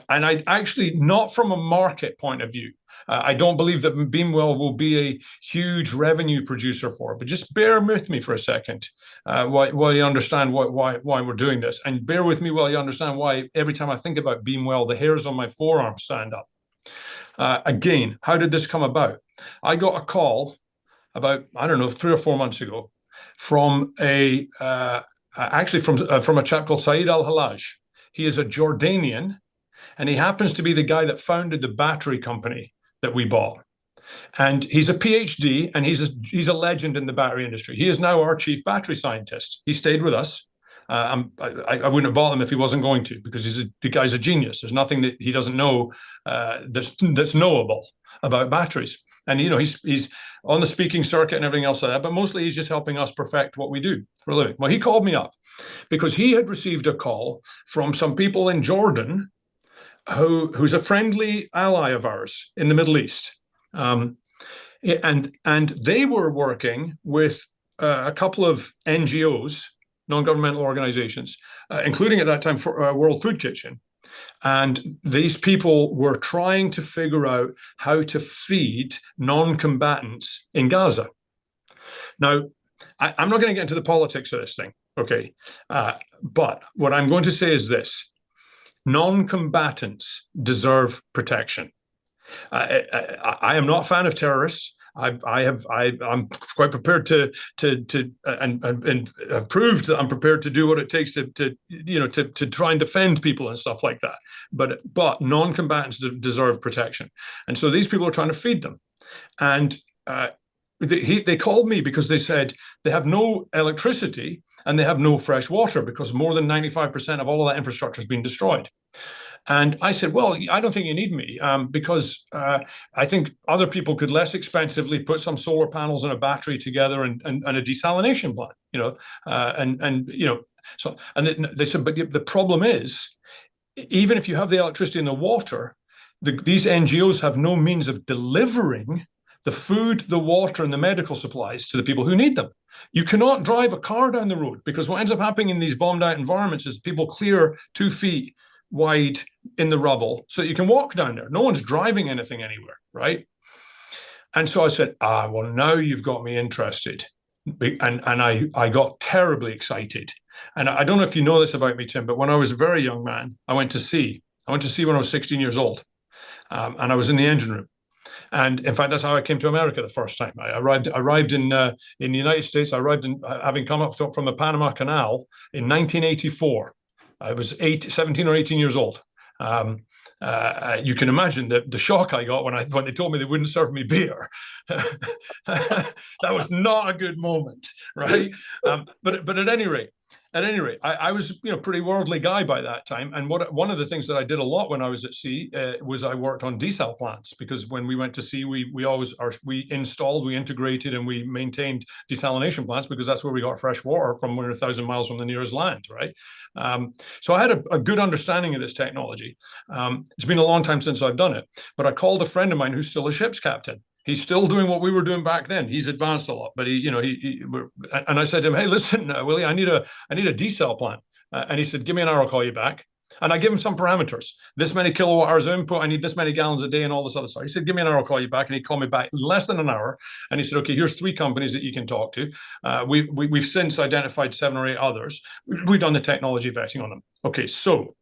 And I actually, not from a market point of view, I don't believe that BeamWell will be a huge revenue producer for it, but just bear with me for a second while you understand why we're doing this. And bear with me while you understand why every time I think about BeamWell, the hairs on my forearm stand up. Again, how did this come about? I got a call about, I don't know, 3 or 4 months ago from actually from a chap called Saeed Al-Halaj. He is a Jordanian, and he happens to be the guy that founded the battery company that we bought. And he's a PhD, and he's a legend in the battery industry. He is now our chief battery scientist. He stayed with us. I wouldn't have bought him if he wasn't going to, because the guy's a genius. There's nothing that he doesn't know that's knowable about batteries. And he's on the speaking circuit and everything else like that, but mostly he's just helping us perfect what we do for a living. Well, he called me up because he had received a call from some people in Jordan who's a friendly ally of ours in the Middle East. And they were working with a couple of NGOs, non-governmental organizations, including at that time for World Food Kitchen. And these people were trying to figure out how to feed non-combatants in Gaza. Now, I'm not going to get into the politics of this thing, okay? But what I'm going to say is this. Non-combatants deserve protection. I am not a fan of terrorists. I'm quite prepared to and have proved that I'm prepared to do what it takes to try and defend people and stuff like that. But non-combatants deserve protection, and so these people are trying to feed them. And they called me because they said they have no electricity and they have no fresh water because more than 95% of all of that infrastructure has been destroyed. And I said, well, I don't think you need me because I think other people could less expensively put some solar panels and a battery together and a desalination plant, So, and they said, but the problem is, even if you have the electricity and the water, these NGOs have no means of delivering the food, the water, and the medical supplies to the people who need them. You cannot drive a car down the road, because what ends up happening in these bombed out environments is people clear 2 feet wide in the rubble so that you can walk down there. No one's driving anything anywhere, right? And so I said, well, now you've got me interested. And I got terribly excited. And I don't know if you know this about me, Tim, but when I was a very young man, I went to sea. I went to sea when I was 16 years old, and I was in the engine room. And in fact, that's how I came to America the first time. I arrived in the United States. I arrived in having come up from the Panama Canal in 1984. I was 17 or 18 years old. You can imagine the shock I got when they told me they wouldn't serve me beer. That was not a good moment, right? But at any rate, I was pretty worldly guy by that time. And one of the things that I did a lot when I was at sea was I worked on desal plants, because when we went to sea, we installed, we integrated, and we maintained desalination plants, because that's where we got fresh water from. We're 1,000 miles from the nearest land, right? So I had a good understanding of this technology. It's been a long time since I've done it, but I called a friend of mine who's still a ship's captain. He's still doing what we were doing back then. He's advanced a lot, but and I said to him, "Hey, listen, Willie, I need a desal plant." And he said, "Give me an hour, I'll call you back." And I give him some parameters. This many kilowatt hours of input, I need this many gallons a day, and all this other stuff. He said, "Give me an hour, I'll call you back." And he called me back in less than an hour. And he said, "Okay, here's 3 companies that you can talk to. We've since identified 7 or 8 others. We've done the technology vetting on them." Okay, so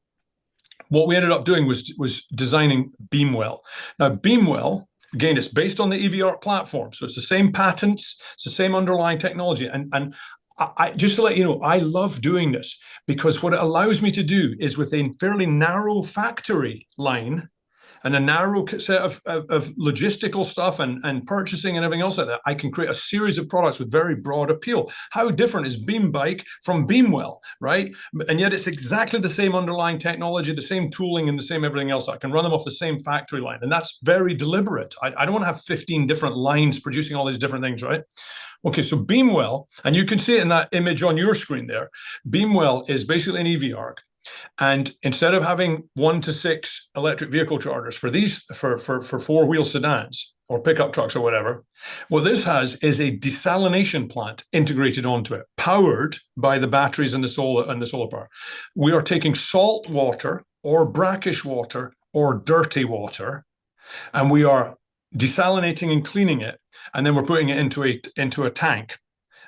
what we ended up doing was designing BeamWell. Now, BeamWell, again, it's based on the EV-ARC platform. So it's the same patents, it's the same underlying technology. And I just to let you know, I love doing this, because what it allows me to do is, within a fairly narrow factory line and a narrow set of logistical stuff and purchasing and everything else like that, I can create a series of products with very broad appeal. How different is BeamBike from BeamWell, right? And yet it's exactly the same underlying technology, the same tooling, and the same everything else. I can run them off the same factory line. And that's very deliberate. I don't want to have 15 different lines producing all these different things, right? Okay, so BeamWell, and you can see it in that image on your screen there. BeamWell is basically an EV-ARC. And instead of having 1 to 6 electric vehicle chargers for 4-wheel sedans or pickup trucks or whatever, what this has is a desalination plant integrated onto it, powered by the batteries and the solar power. We are taking salt water or brackish water or dirty water, and we are desalinating and cleaning it, and then we're putting it into a tank.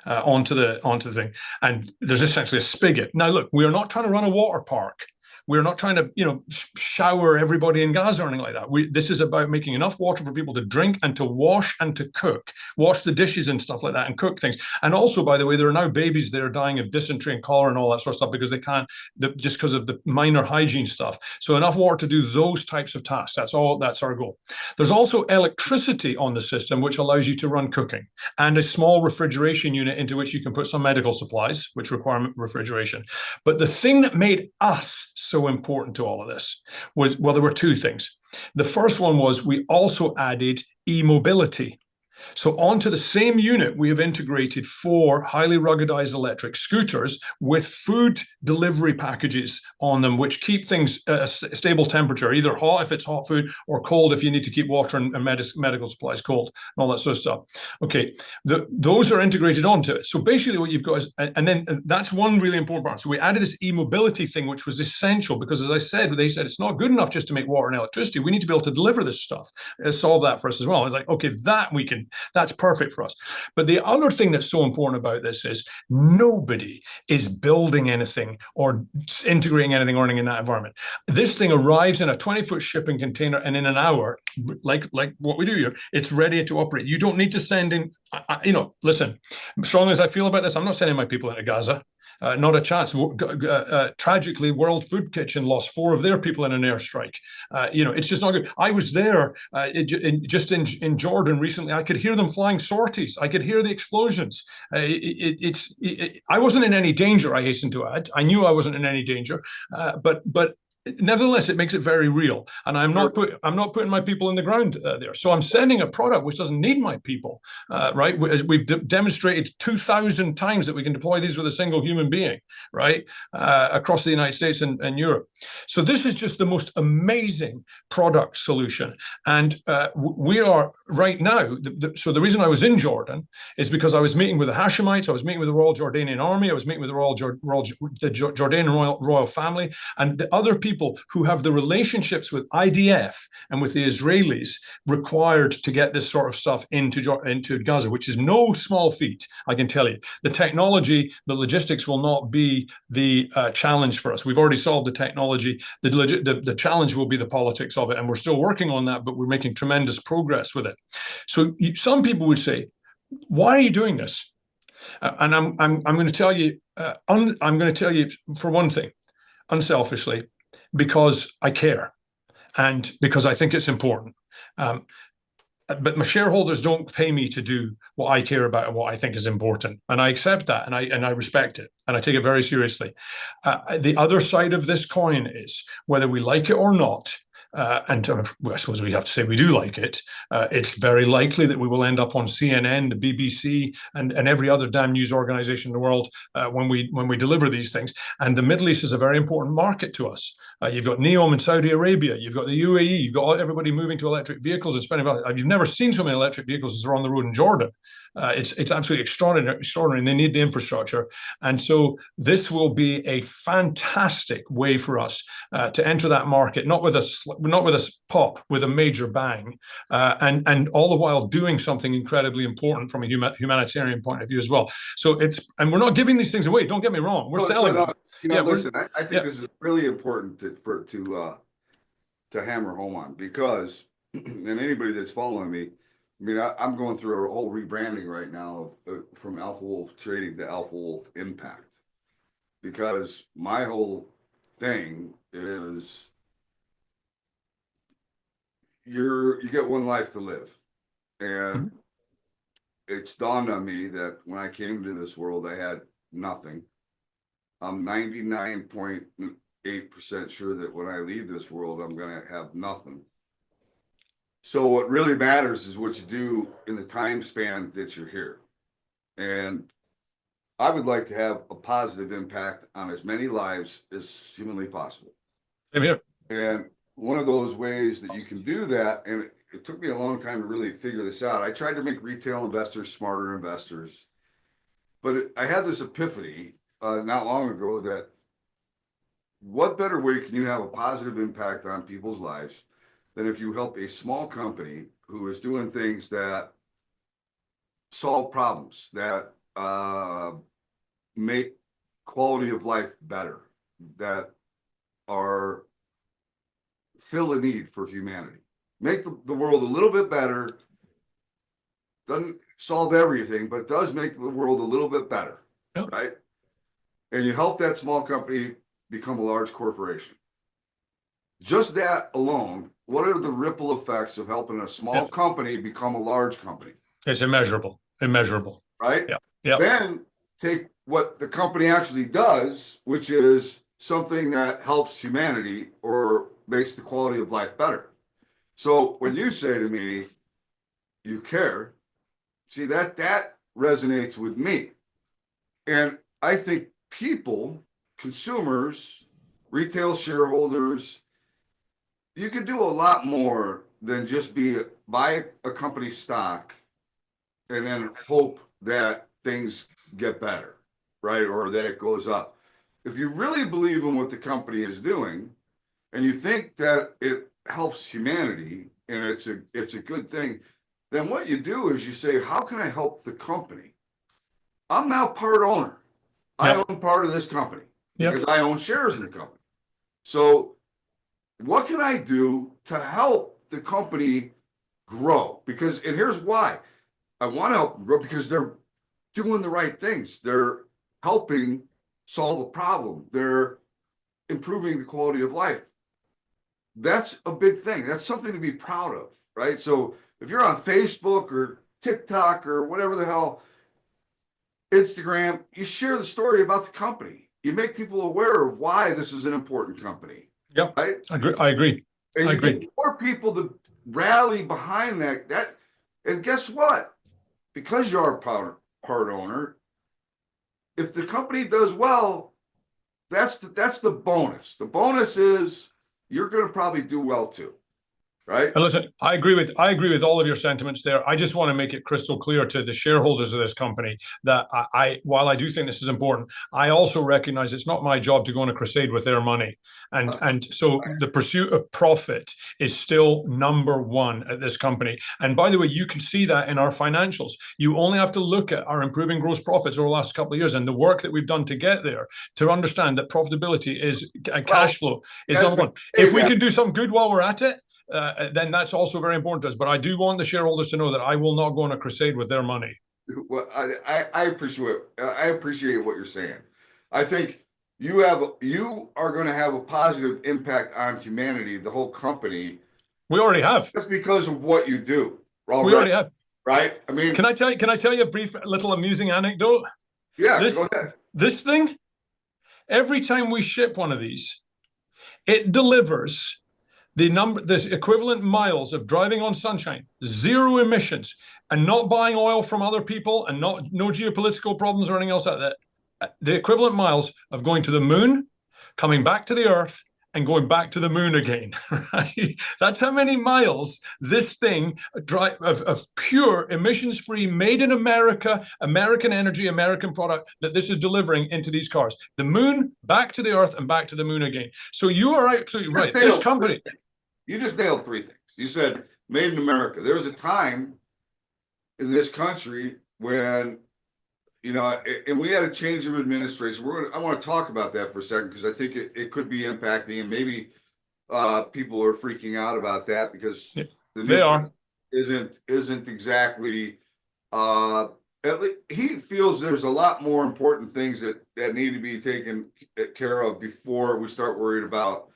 Onto the thing, and there's essentially a spigot. Now, look, we are not trying to run a water park. We're not trying to, shower everybody in Gaza or anything like that. This is about making enough water for people to drink and to wash and to cook, wash the dishes and stuff like that, and cook things. And also, by the way, there are now babies that are dying of dysentery and cholera and all that sort of stuff because they can't, just because of the minor hygiene stuff. So enough water to do those types of tasks. That's our goal. There's also electricity on the system, which allows you to run cooking, and a small refrigeration unit into which you can put some medical supplies, which require refrigeration. But the thing that made us so important to all of this was, well, there were 2 things. The first one was we also added e-mobility. So onto the same unit, we have integrated 4 highly ruggedized electric scooters with food delivery packages on them, which keep things at a stable temperature, either hot if it's hot food, or cold if you need to keep water and medical supplies cold and all that sort of stuff. Okay, those are integrated onto it. So basically what you've got is, and then that's one really important part. So we added this e-mobility thing, which was essential, because as I said, they said it's not good enough just to make water and electricity. We need to be able to deliver this stuff, solve that for us as well. It's like, okay, that's perfect for us. But the other thing that's so important about this is nobody is building anything or integrating anything or anything in that environment. This thing arrives in a 20-foot shipping container, and in an hour, like what we do here, it's ready to operate. You don't need to send in, listen, strong as I feel about this, I'm not sending my people into Gaza. Not a chance. Tragically, World Food Kitchen lost 4 of their people in an airstrike. It's just not good. I was there in Jordan recently. I could hear them flying sorties. I could hear the explosions. I wasn't in any danger, I hasten to add. I knew I wasn't in any danger, but nevertheless, it makes it very real. And I'm not putting my people in the ground there. So I'm sending a product which doesn't need my people, right? We've demonstrated 2,000 times that we can deploy these with a single human being, right, across the United States and Europe. So this is just the most amazing product solution. And we are right now. So the reason I was in Jordan is because I was meeting with the Hashemites, I was meeting with the Royal Jordanian Army, I was meeting with the Jordanian royal family, and the other people who have the relationships with IDF and with the Israelis required to get this sort of stuff into Gaza, which is no small feat, I can tell you. The technology, the logistics will not be the challenge for us. We've already solved the technology. The challenge will be the politics of it, and we're still working on that, but we're making tremendous progress with it. So some people would say, why are you doing this? And I'm going to tell you, I'm going to tell you for one thing, unselfishly, because I care and because I think it's important. But my shareholders don't pay me to do what I care about and what I think is important, and I accept that, and I respect it, and I take it very seriously. The other side of this coin is whether we like it or not. And I suppose we have to say we do like it. It's very likely that we will end up on CNN, the BBC, and every other damn news organization in the world when we deliver these things. And the Middle East is a very important market to us. You've got NEOM in Saudi Arabia, you've got the UAE, you've got everybody moving to electric vehicles and spending. You've never seen so many electric vehicles as are on the road in Jordan. It's absolutely extraordinary, and they need the infrastructure. And so this will be a fantastic way for us to enter that market, not with a pop, with a major bang, and all the while doing something incredibly important from a humanitarian point of view as well. So and we're not giving these things away. Don't get me wrong. We're selling them. Listen, I think this is really important to hammer home on, because, and anybody that's following me, I mean, I'm going through a whole rebranding right now from Alpha Wolf Trading to Alpha Wolf Impact, because my whole thing is you get one life to live. And it's dawned on me that when I came to this world, I had nothing. I'm 99.8% sure that when I leave this world, I'm going to have nothing. So what really matters is what you do in the time span that you're here. And I would like to have a positive impact on as many lives as humanly possible. Same here. And one of those ways that you can do that, and it took me a long time to really figure this out. I tried to make retail investors smarter investors, but I had this epiphany not long ago that what better way can you have a positive impact on people's lives than if you help a small company who is doing things that solve problems, that make quality of life better, that fill a need for humanity, make the world a little bit better. Doesn't solve everything, but it does make the world a little bit better, right? And you help that small company become a large corporation. Just that alone, what are the ripple effects of helping a small company become a large company? It's immeasurable, right? Yeah. Then take what the company actually does, which is something that helps humanity or makes the quality of life better. So when you say to me, you care, see, that resonates with me. And I think people, consumers, retail shareholders, you can do a lot more than just buy a company stock and then hope that things get better, right? Or that it goes up. If you really believe in what the company is doing and you think that it helps humanity and it's a good thing, then what you do is you say, how can I help the company? I'm now part owner. I own part of this company because I own shares in the company. So what can I do to help the company grow? And here's why. I want to help them grow, because they're doing the right things. They're helping solve a problem. They're improving the quality of life. That's a big thing. That's something to be proud of, right? So if you're on Facebook or TikTok or whatever the hell, Instagram, you share the story about the company. You make people aware of why this is an important company. Yeah, right? I agree. I agree. And I you get agree. more people to rally behind that. And guess what? Because you're a part owner, if the company does well, that's the bonus. The bonus is you're going to probably do well too, right? And listen, I agree with all of your sentiments there. I just want to make it crystal clear to the shareholders of this company that while I do think this is important, I also recognize it's not my job to go on a crusade with their money. And so the pursuit of profit is still number one at this company. And by the way, you can see that in our financials. You only have to look at our improving gross profits over the last couple of years and the work that we've done to get there to understand that profitability is cash flow is number one. If we can do some good while we're at it, then that's also very important to us. But I do want the shareholders to know that I will not go on a crusade with their money. Well, I appreciate what you're saying. I think you are going to have a positive impact on humanity, the whole company. We already have. That's because of what you do We already, already have. right? I mean, Can I tell you a brief, little amusing anecdote? yeah, This go ahead. this thing, every time we ship one of these, it delivers the equivalent miles of driving on sunshine, zero emissions, and not buying oil from other people, and no geopolitical problems or anything else like that. The equivalent miles of going to the moon, coming back to the Earth, and going back to the moon again. Right? That's how many miles this thing of pure emissions-free, made in America, American energy, American product that this is delivering into these cars. The moon, back to the Earth, and back to the moon again. So you are absolutely right. This company. You just nailed three things. You said made in America. There was a time in this country when, and we had a change of administration. I want to talk about that for a second because I think it could be impacting, and maybe people are freaking out about that because the They are. isn't exactly. He feels there's a lot more important things that need to be taken care of before we start worried about,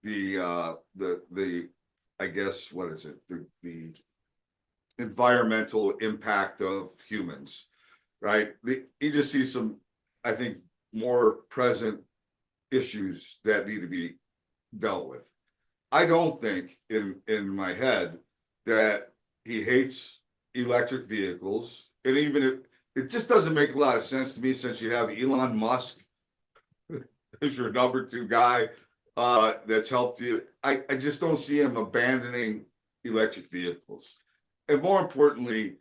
the I guess what is it, the environmental impact of humans, right? You just see some, I think, more present issues that need to be dealt with. I don't think in my head that he hates electric vehicles, and even if it just doesn't make a lot of sense to me, since you have Elon Musk as your number two guy that's helped you. I just don't see him abandoning electric vehicles. And more importantly,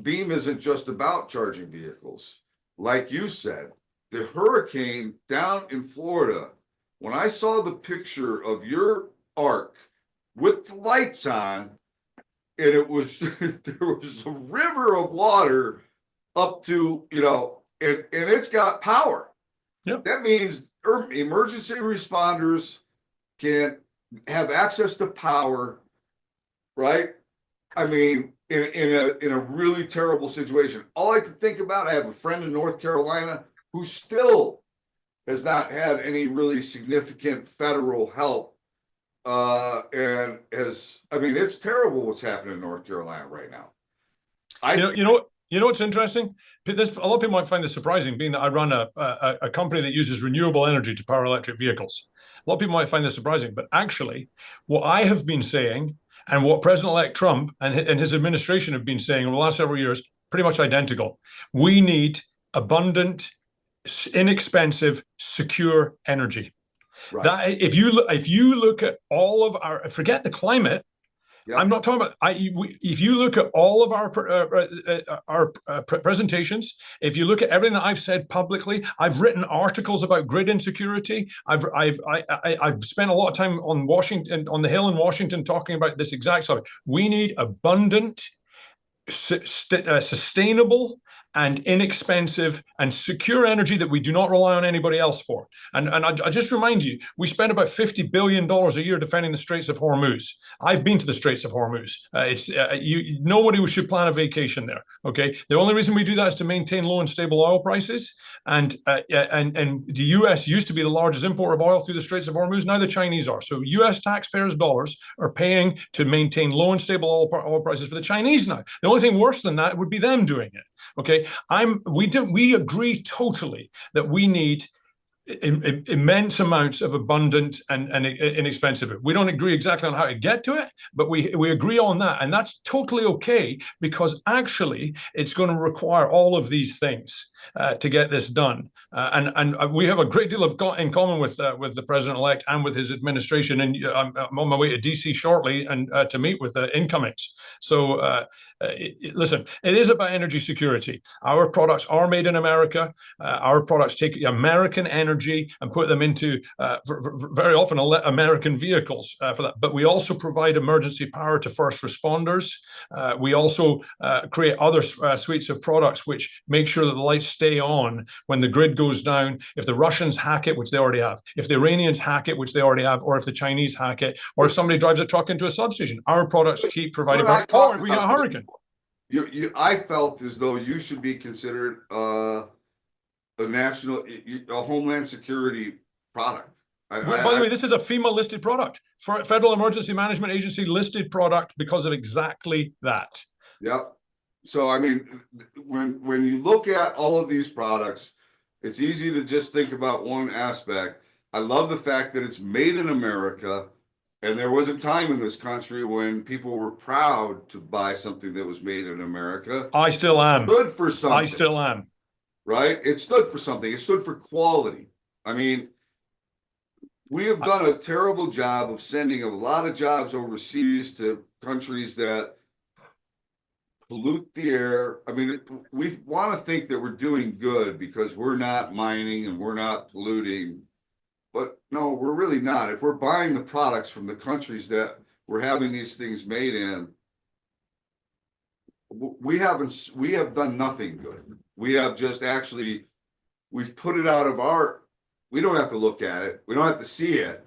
Beam isn't just about charging vehicles. Like you said, the hurricane down in Florida, when I saw the picture of your ark with the lights on, and it was there was a river of water up to, and it's got power. Yep. That means emergency responders can have access to power, right? I mean, in a really terrible situation. All I can think about, I have a friend in North Carolina who still has not had any really significant federal help. And it's terrible what's happening in North Carolina right now. You know what's interesting? A lot of people might find this surprising, being that I run a company that uses renewable energy to power electric vehicles. A lot of people might find this surprising, but actually, what I have been saying and what President-elect Trump and his administration have been saying over the last several years, pretty much identical. We need abundant, inexpensive, secure energy. Right. That if you look at all of our, forget the climate. Yep. I'm not talking about. If you look at all of our presentations, if you look at everything that I've said publicly, I've written articles about grid insecurity. I've spent a lot of time on the Hill in Washington, talking about this exact subject. We need abundant, sustainable, and inexpensive and secure energy that we do not rely on anybody else for. And I just remind you, we spend about $50 billion a year defending the Straits of Hormuz. I've been to the Straits of Hormuz. Nobody should plan a vacation there. Okay, the only reason we do that is to maintain low and stable oil prices. And the U.S. used to be the largest importer of oil through the Straits of Hormuz. Now the Chinese are. So U.S. taxpayers' dollars are paying to maintain low and stable oil prices for the Chinese now. The only thing worse than that would be them doing it. Okay, we agree totally that we need immense amounts of abundant and inexpensive. We don't agree exactly on how to get to it, but we agree on that, and that's totally okay, because actually it's going to require all of these things to get this done. And we have a great deal in common with the president-elect and with his administration. And I'm on my way to DC shortly and to meet with the incomings. So listen, it is about energy security. Our products are made in America. Our products take American energy and put them into very often American vehicles for that. But we also provide emergency power to first responders. We also create other suites of products which make sure that the lights stay on when the grid goes down. If the Russians hack it, which they already have, if the Iranians hack it, which they already have, or if the Chinese hack it, or if somebody drives a truck into a substation, our products keep providing power. Or if we get a hurricane. I felt as though you should be considered a homeland security product. By the way, this is a FEMA listed product, for Federal Emergency Management Agency listed product, because of exactly that. Yep. So I mean, when you look at all of these products, it's easy to just think about one aspect. I love the fact that it's made in America. And there was a time in this country when people were proud to buy something that was made in America. I still am. It stood for something. I still am. Right? It stood for something. It stood for quality. I mean, we have done a terrible job of sending a lot of jobs overseas to countries that pollute the air. I mean, we want to think that we're doing good because we're not mining and we're not polluting. But no, we're really not. If we're buying the products from the countries that we're having these things made in, we have done nothing good. We have just we've put it out of we don't have to look at it. We don't have to see it,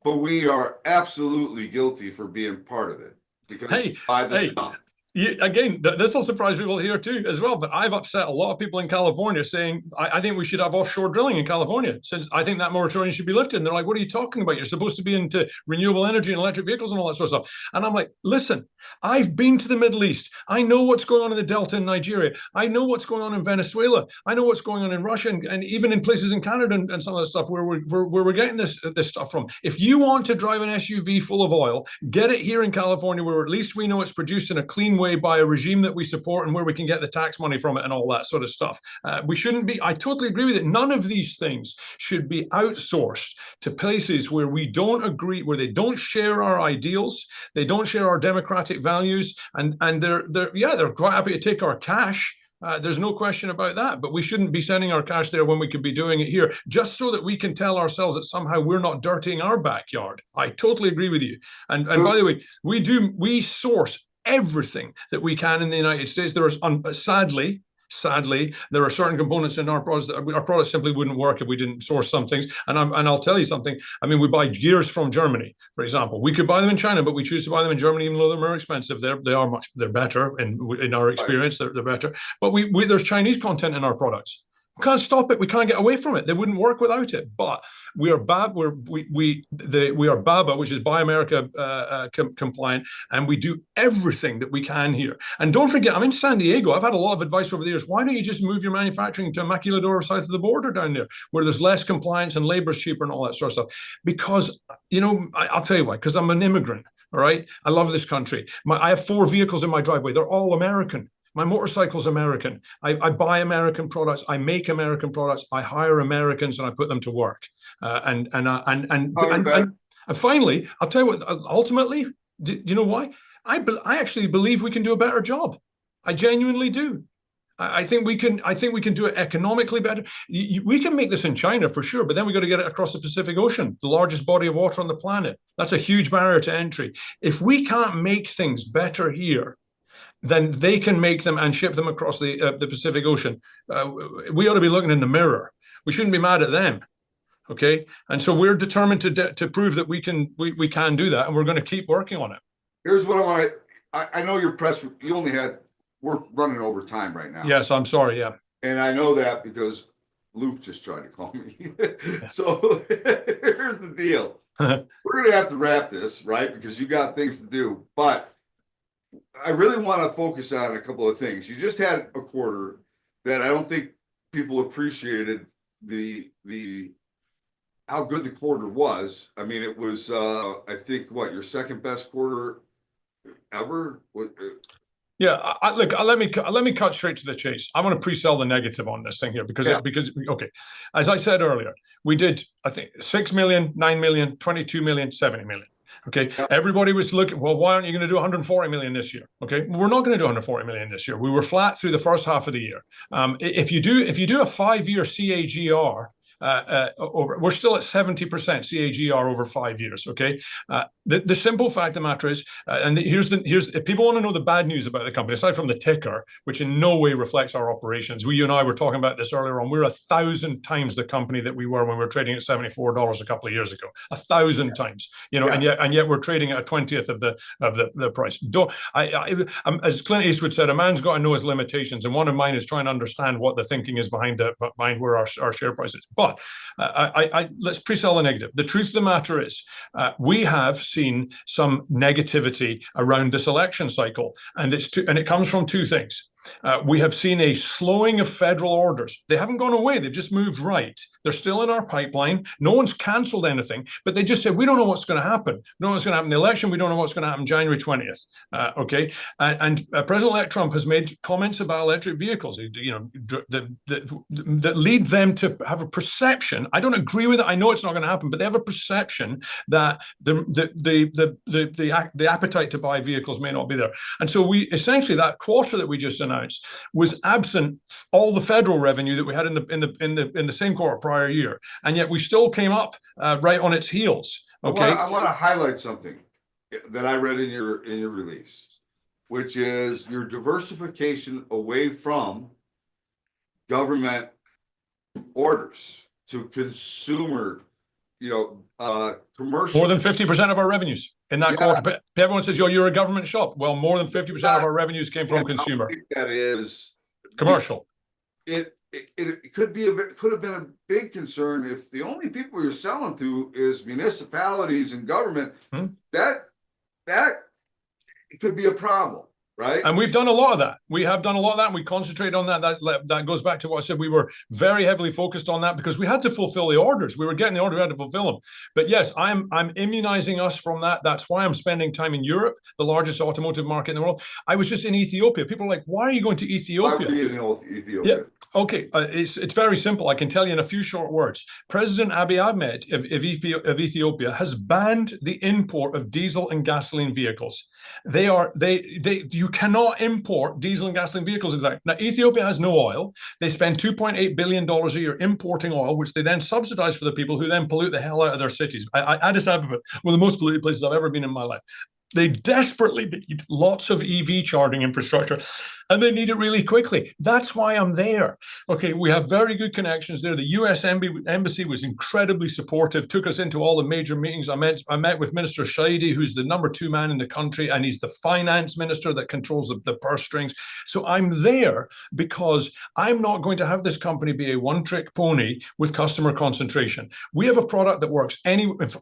but we are absolutely guilty for being part of it because buy the stuff. Again, this will surprise people here too as well, but I've upset a lot of people in California saying, I think we should have offshore drilling in California, since I think that moratorium should be lifted. And they're like, what are you talking about? You're supposed to be into renewable energy and electric vehicles and all that sort of stuff. And I'm like, listen, I've been to the Middle East. I know what's going on in the Delta in Nigeria. I know what's going on in Venezuela. I know what's going on in Russia and even in places in Canada and some of the stuff where we're getting this stuff from. If you want to drive an SUV full of oil, get it here in California, where at least we know it's produced in a clean way by a regime that we support and where we can get the tax money from it and all that sort of stuff. We shouldn't be, I totally agree with it. None of these things should be outsourced to places where we don't agree, where they don't share our ideals, they don't share our democratic values, and they're quite happy to take our cash. There's no question about that, but we shouldn't be sending our cash there when we could be doing it here, just so that we can tell ourselves that somehow we're not dirtying our backyard. I totally agree with you. And by the way, we source everything that we can in the United States. There is sadly, there are certain components in our products that our products simply wouldn't work if we didn't source some things. And I'll tell you something. I mean, we buy gears from Germany, for example. We could buy them in China, but we choose to buy them in Germany, even though they're more expensive. They're better in our experience. They're better. But there's Chinese content in our products. We can't stop it. We can't get away from it. They wouldn't work without it. But we are BABA, which is Buy America compliant, and we do everything that we can here. And don't forget, I'm in San Diego. I've had a lot of advice over the years. Why don't you just move your manufacturing to Maquiladora south of the border down there, where there's less compliance and labor's cheaper and all that sort of stuff? Because, I'll tell you why. Because I'm an immigrant. All right. I love this country. I have 4 vehicles in my driveway. They're all American. My motorcycle's American. I buy American products. I make American products. I hire Americans and I put them to work. And finally, I'll tell you what. Ultimately, do you know why? I actually believe we can do a better job. I genuinely do. I think we can. I think we can do it economically better. We can make this in China for sure, but then we got to get it across the Pacific Ocean, the largest body of water on the planet. That's a huge barrier to entry. If we can't make things better here, then they can make them and ship them across the Pacific Ocean. We ought to be looking in the mirror. We shouldn't be mad at them, okay? And so we're determined to prove that we can do that, and we're going to keep working on it. Here's what I want to. I know you're pressed. We're running over time right now. Yes, I'm sorry. Yeah. And I know that because Luke just tried to call me. So here's the deal. We're going to have to wrap this, right? Because you got things to do, but I really want to focus on a couple of things. You just had a quarter that I don't think people appreciated the how good the quarter was. I mean, it was, I think, what, your second best quarter ever? Yeah, look, let me cut straight to the chase. I want to pre-sell the negative on this thing here because okay, as I said earlier, we did, I think, 6 million, 9 million, 22 million, 70 million. Okay, everybody was looking, well, why aren't you going to do 140 million this year? Okay, we're not going to do 140 million this year. We were flat through the first half of the year. If you do a 5-year CAGR, we're still at 70% CAGR over 5 years. Okay, the simple fact of the matter is, and here's if people want to know the bad news about the company, aside from the ticker, which in no way reflects our operations, you and I were talking about this earlier on. We're 1,000 times the company that we were when we were trading at $74 a couple of years ago. 1,000 times, and yet we're trading at a 20th of the price. As Clint Eastwood said, a man's got to know his limitations, and one of mine is trying to understand what the thinking is behind where our share price is. But let's pre-sell the negative. The truth of the matter is, we have seen some negativity around this election cycle, and it comes from two things. We have seen a slowing of federal orders. They haven't gone away. They've just moved right. They're still in our pipeline. No one's canceled anything, but they just said, we don't know what's going to happen. We don't know what's going to happen in the election. We don't know what's going to happen January 20th. Okay. And President-elect Trump has made comments about electric vehicles, that lead them to have a perception. I don't agree with it. I know it's not going to happen, but they have a perception that the appetite to buy vehicles may not be there. And so we essentially, that quarter that we just announced was absent all the federal revenue that we had in the same quarter prior year, and yet we still came up right on its heels. Okay, I want to highlight something that I read in your release, which is your diversification away from government orders to consumer, commercial. More than 50% of our revenues in that quarter. But everyone says, you're a government shop. Well, more than 50% of our revenues came from consumer. That is commercial. It could have been a big concern if the only people you're selling to is municipalities and government. That it could be a problem. Right. And we've done a lot of that. We have done a lot of that, and we concentrate on that. That goes back to what I said. We were very heavily focused on that because we had to fulfill the orders. We were getting the order, we had to fulfill them. But yes, I'm immunizing us from that. That's why I'm spending time in Europe, the largest automotive market in the world. I was just in Ethiopia. People are like, why are you going to Ethiopia? Why were you in Ethiopia? Yeah. Okay, it's very simple. I can tell you in a few short words. President Abiy Ahmed of Ethiopia has banned the import of diesel and gasoline vehicles. You cannot import diesel and gasoline vehicles. Now, Ethiopia has no oil. They spend $2.8 billion a year importing oil, which they then subsidize for the people who then pollute the hell out of their cities. Addis Ababa, one of the most polluted places I've ever been in my life. They desperately need lots of EV charging infrastructure, and they need it really quickly. That's why I'm there. Okay, we have very good connections there. The U.S. Embassy was incredibly supportive, took us into all the major meetings. I met with Minister Shaidi, who's the #2 man in the country, and he's the finance minister that controls the purse strings. So I'm there because I'm not going to have this company be a one-trick pony with customer concentration. We have a product that works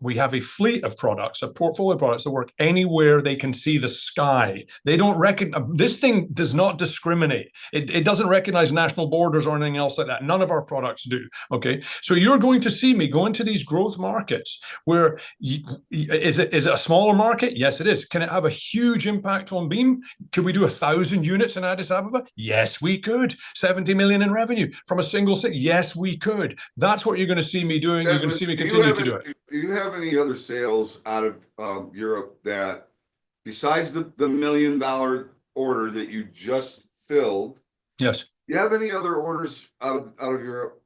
we have a fleet of products, a portfolio of products that work anywhere they can see the sky. They don't recognize, this thing does not discriminate. It doesn't recognize national borders or anything else like that. None of our products do. Okay, so you're going to see me go into these growth markets where is it a smaller market? Yes, it is. Can it have a huge impact on Beam? Could we do 1,000 units in Addis Ababa? Yes, we could. 70 million in revenue from a single city? Yes, we could. That's what you're going to see me doing. You're going to see me continue to do it. Do you have any other sales out of Europe that, besides the $1 million order that you just filled? Yes. Do you have any other orders out of Europe?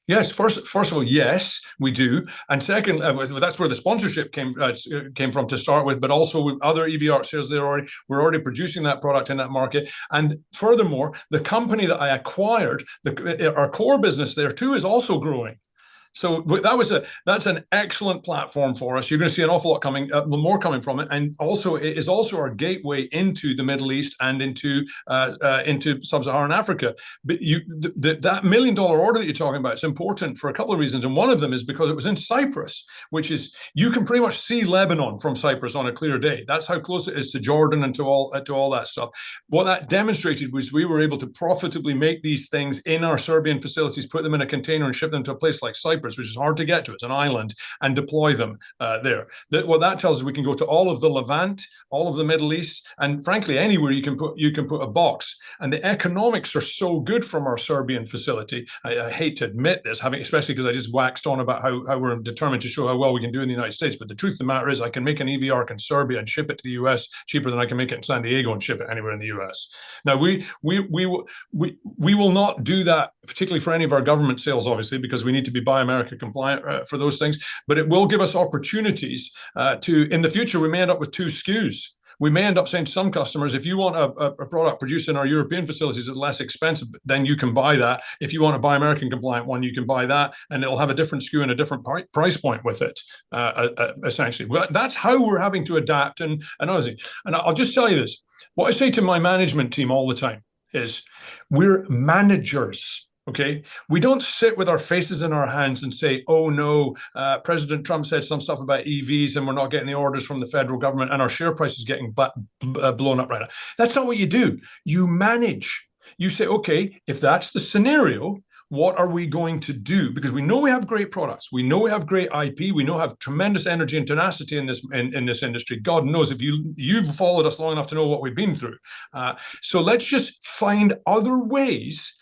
Yes. First of all, yes, we do. And second, that's where the sponsorship came from to start with. But also with other EV ARC sales, we're already producing that product in that market. And furthermore, the company that I acquired, our core business there too, is also growing. So that's an excellent platform for us. You're going to see an awful lot more coming from it, and also it is also our gateway into the Middle East and into sub-Saharan Africa. But that $1 million order that you're talking about is important for a couple of reasons, and one of them is because it was in Cyprus, which is, you can pretty much see Lebanon from Cyprus on a clear day. That's how close it is to Jordan and to all that stuff. What that demonstrated was we were able to profitably make these things in our Serbian facilities, put them in a container, and ship them to a place like Cyprus. Cyprus, which is hard to get to, it's an island, and deploy them there. What that tells us, we can go to all of the Levant, all of the Middle East, and frankly, anywhere you can put a box. And the economics are so good from our Serbian facility. I hate to admit this, especially because I just waxed on about how we're determined to show how well we can do in the United States. But the truth of the matter is, I can make an EV ARC in Serbia and ship it to the US cheaper than I can make it in San Diego and ship it anywhere in the US. Now, we will not do that, particularly for any of our government sales, obviously, because we need to be Buy America compliant for those things. But it will give us opportunities to, in the future, we may end up with 2 SKUs. We may end up saying to some customers, if you want a product produced in our European facilities that's less expensive, then you can buy that. If you want a Buy American compliant one, you can buy that, and it'll have a different SKU and a different price point with it, essentially. But that's how we're having to adapt. And honestly, and I'll just tell you this, what I say to my management team all the time is, we're managers. Okay, we don't sit with our faces in our hands and say, oh no, President Trump said some stuff about EVs and we're not getting the orders from the federal government and our share price is getting blown up right now. That's not what you do. You manage. You say, okay, if that's the scenario, what are we going to do? Because we know we have great products. We know we have great IP. We know we have tremendous energy and tenacity in this industry. God knows, if you've followed us long enough to know what we've been through. So let's just find other ways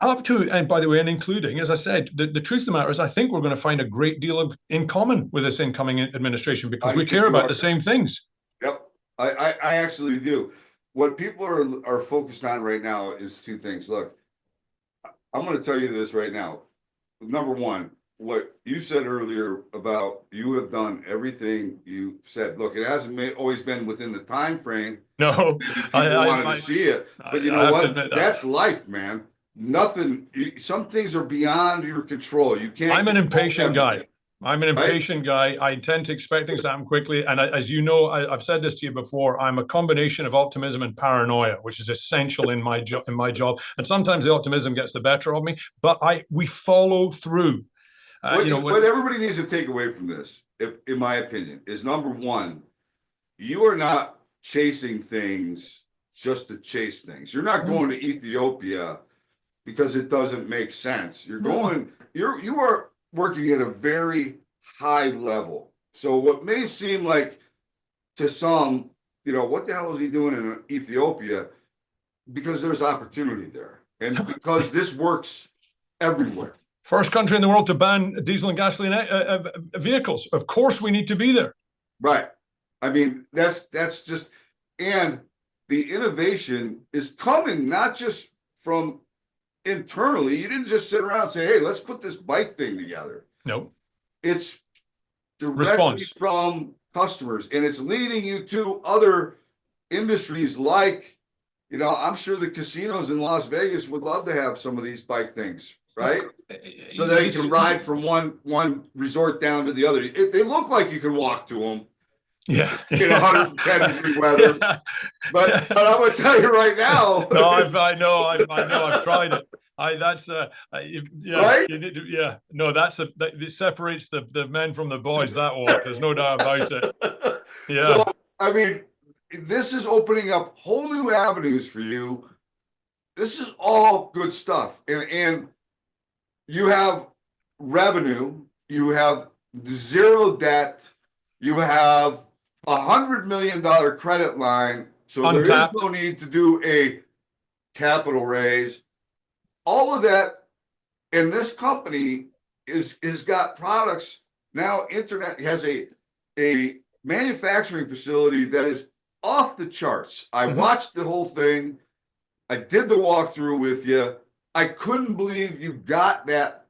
up to, and by the way, and including, as I said, the truth of the matter is, I think we're going to find a great deal in common with this incoming administration, because we care about the same things. Yep, I actually do. What people are focused on right now is 2 things. Look, I'm going to tell you this right now. Number one, what you said earlier about you have done everything you said. Look, it hasn't always been within the time frame. No, I wanted to see it, but you know what? That's life, man. Nothing. Some things are beyond your control. You can't. I'm an impatient guy. I'm an impatient guy. I tend to expect things to happen quickly. And as you know, I've said this to you before, I'm a combination of optimism and paranoia, which is essential in my job. And sometimes the optimism gets the better of me, but we follow through. What everybody needs to take away from this, in my opinion, is number one, you are not chasing things just to chase things. You're not going to Ethiopia because it doesn't make sense. You are working at a very high level. So what may seem like to some, what the hell is he doing in Ethiopia? Because there's opportunity there. And because this works everywhere. First country in the world to ban diesel and gasoline vehicles. Of course we need to be there. Right. I mean, that's just, and the innovation is coming not just from internally. You didn't just sit around and say, hey, let's put this bike thing together. No. It's directly from customers, and it's leading you to other industries like, I'm sure the casinos in Las Vegas would love to have some of these bike things, right? So that you can ride from one resort down to the other. They look like you can walk to them. Yeah. In 110-degree weather. Yeah. But I'm going to tell you right now. No, I know. I've tried it. Right? You need to, no, it separates the men from the boys, that walk. There's no doubt about it. Yeah. So, I mean, this is opening up whole new avenues for you. This is all good stuff. And you have revenue, you have 0 debt, you have $100 million credit line, so Untapped. There is no need to do a capital raise. All of that, and this company is got products now. Internet has a manufacturing facility that is off the charts. I watched the whole thing. I did the walkthrough with you. I couldn't believe you got that.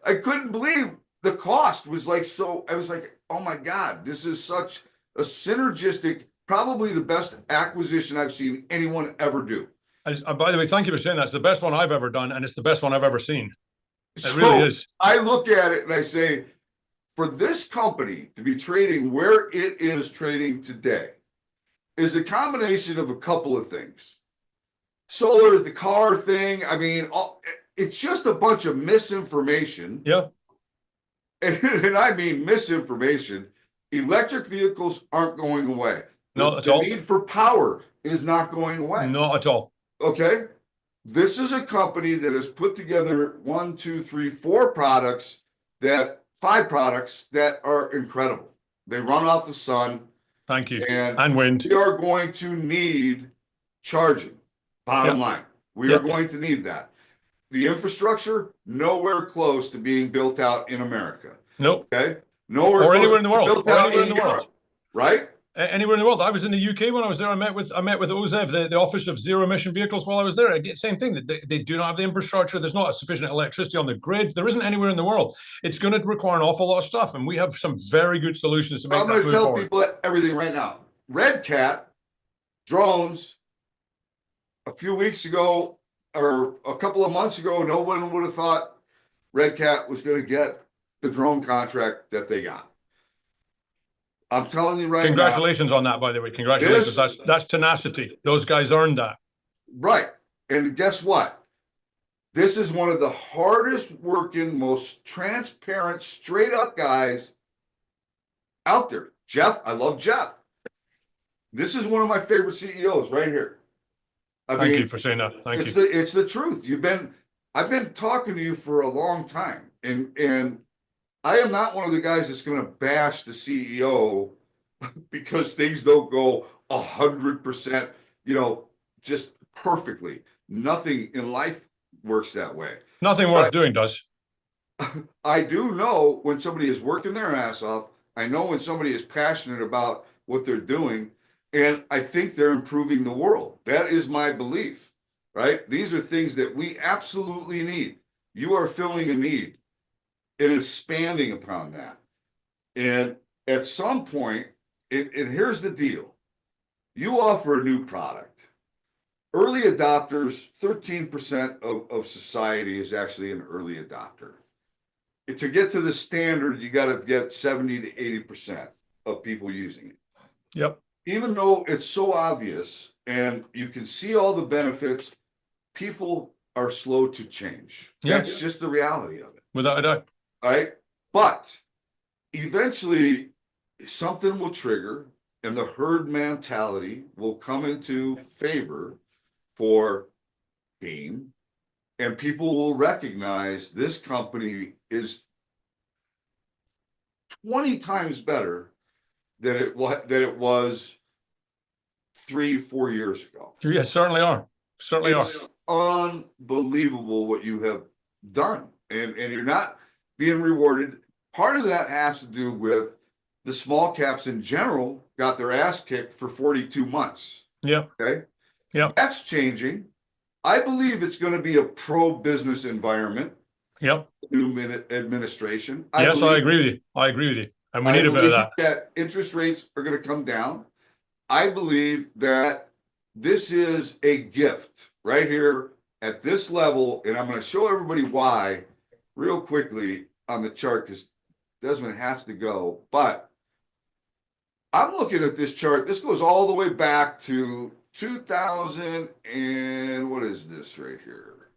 I couldn't believe the cost was like so. I was like, oh my God, this is such a synergistic, probably the best acquisition I've seen anyone ever do. By the way, thank you for saying that. It's the best one I've ever done, and it's the best one I've ever seen. It really is. I look at it and I say, for this company to be trading where it is trading today is a combination of a couple of things. Solar, the car thing, I mean, it's just a bunch of misinformation. Yeah. And I mean misinformation. Electric vehicles aren't going away. Not at all. The need for power is not going away. Not at all. Okay. This is a company that has put together 1, 2, 3, 4 products that 5 products that are incredible. They run off the sun. Thank you. And And wind. we are going to need charging. Bottom line, we are going to need that. The infrastructure, nowhere close to being built out in America. Nope. Okay. Nowhere or close anywhere in the world. built Or out anywhere in in the world. Europe, right? Anywhere in the world. I was in the UK when I was there. I met with OZEV, the Office of Zero Emission Vehicles, while I was there. Again, same thing. They do not have the infrastructure. There's not sufficient electricity on the grid. There isn't anywhere in the world. It's going to require an awful lot of stuff, and we have some very good solutions to make that move forward. I'm going to tell people everything right now. Red Cat drones. A few weeks ago, or a couple of months ago, no one would have thought Red Cat was going to get the drone contract that they got. I'm telling you right Congratulations on that, by the way. Congratulations. That's tenacity. Those guys earned that. Right. And guess what? This is one of the hardest working, most transparent, straight up guys out there. Jeff, I love Jeff. This is one of my favorite CEOs right here. Thank you for saying that. Thank you. It's the truth. I've been talking to you for a long time, and I am not one of the guys that's going to bash the CEO because things don't go 100%, just perfectly. Nothing in life works that way. Nothing worth doing does. I do know when somebody is working their ass off. I know when somebody is passionate about what they're doing, and I think they're improving the world. That is my belief, right? These are things that we absolutely need. You are filling a need and expanding upon that. And at some point, and here's the deal. You offer a new product. Early adopters, 13% of society is actually an early adopter. To get to the standard, you got to get 70 to 80% of people using it. Yep. Even though it's so obvious and you can see all the benefits, people are slow to change. That's just the reality of it. Without a doubt. Right? But eventually something will trigger and the herd mentality will come into favor for BEAM, and people will recognize this company is 20 times better than it was 3-4 years ago. Yes, certainly are. Certainly it's unbelievable what you have done, and you're not being rewarded. Part of that has to do with the small caps in general got their ass kicked for 42 months. Yeah. Okay. Yeah. That's changing. I believe it's going to be a pro-business environment. Yep. New administration. Yes, I agree with you. I agree with you. And we need a bit of that. That interest rates are going to come down. I believe that this is a gift right here at this level, and I'm going to show everybody why real quickly on the chart because Desmond has to go. But I'm looking at this chart. This goes all the way back to 2000 and what is this right here?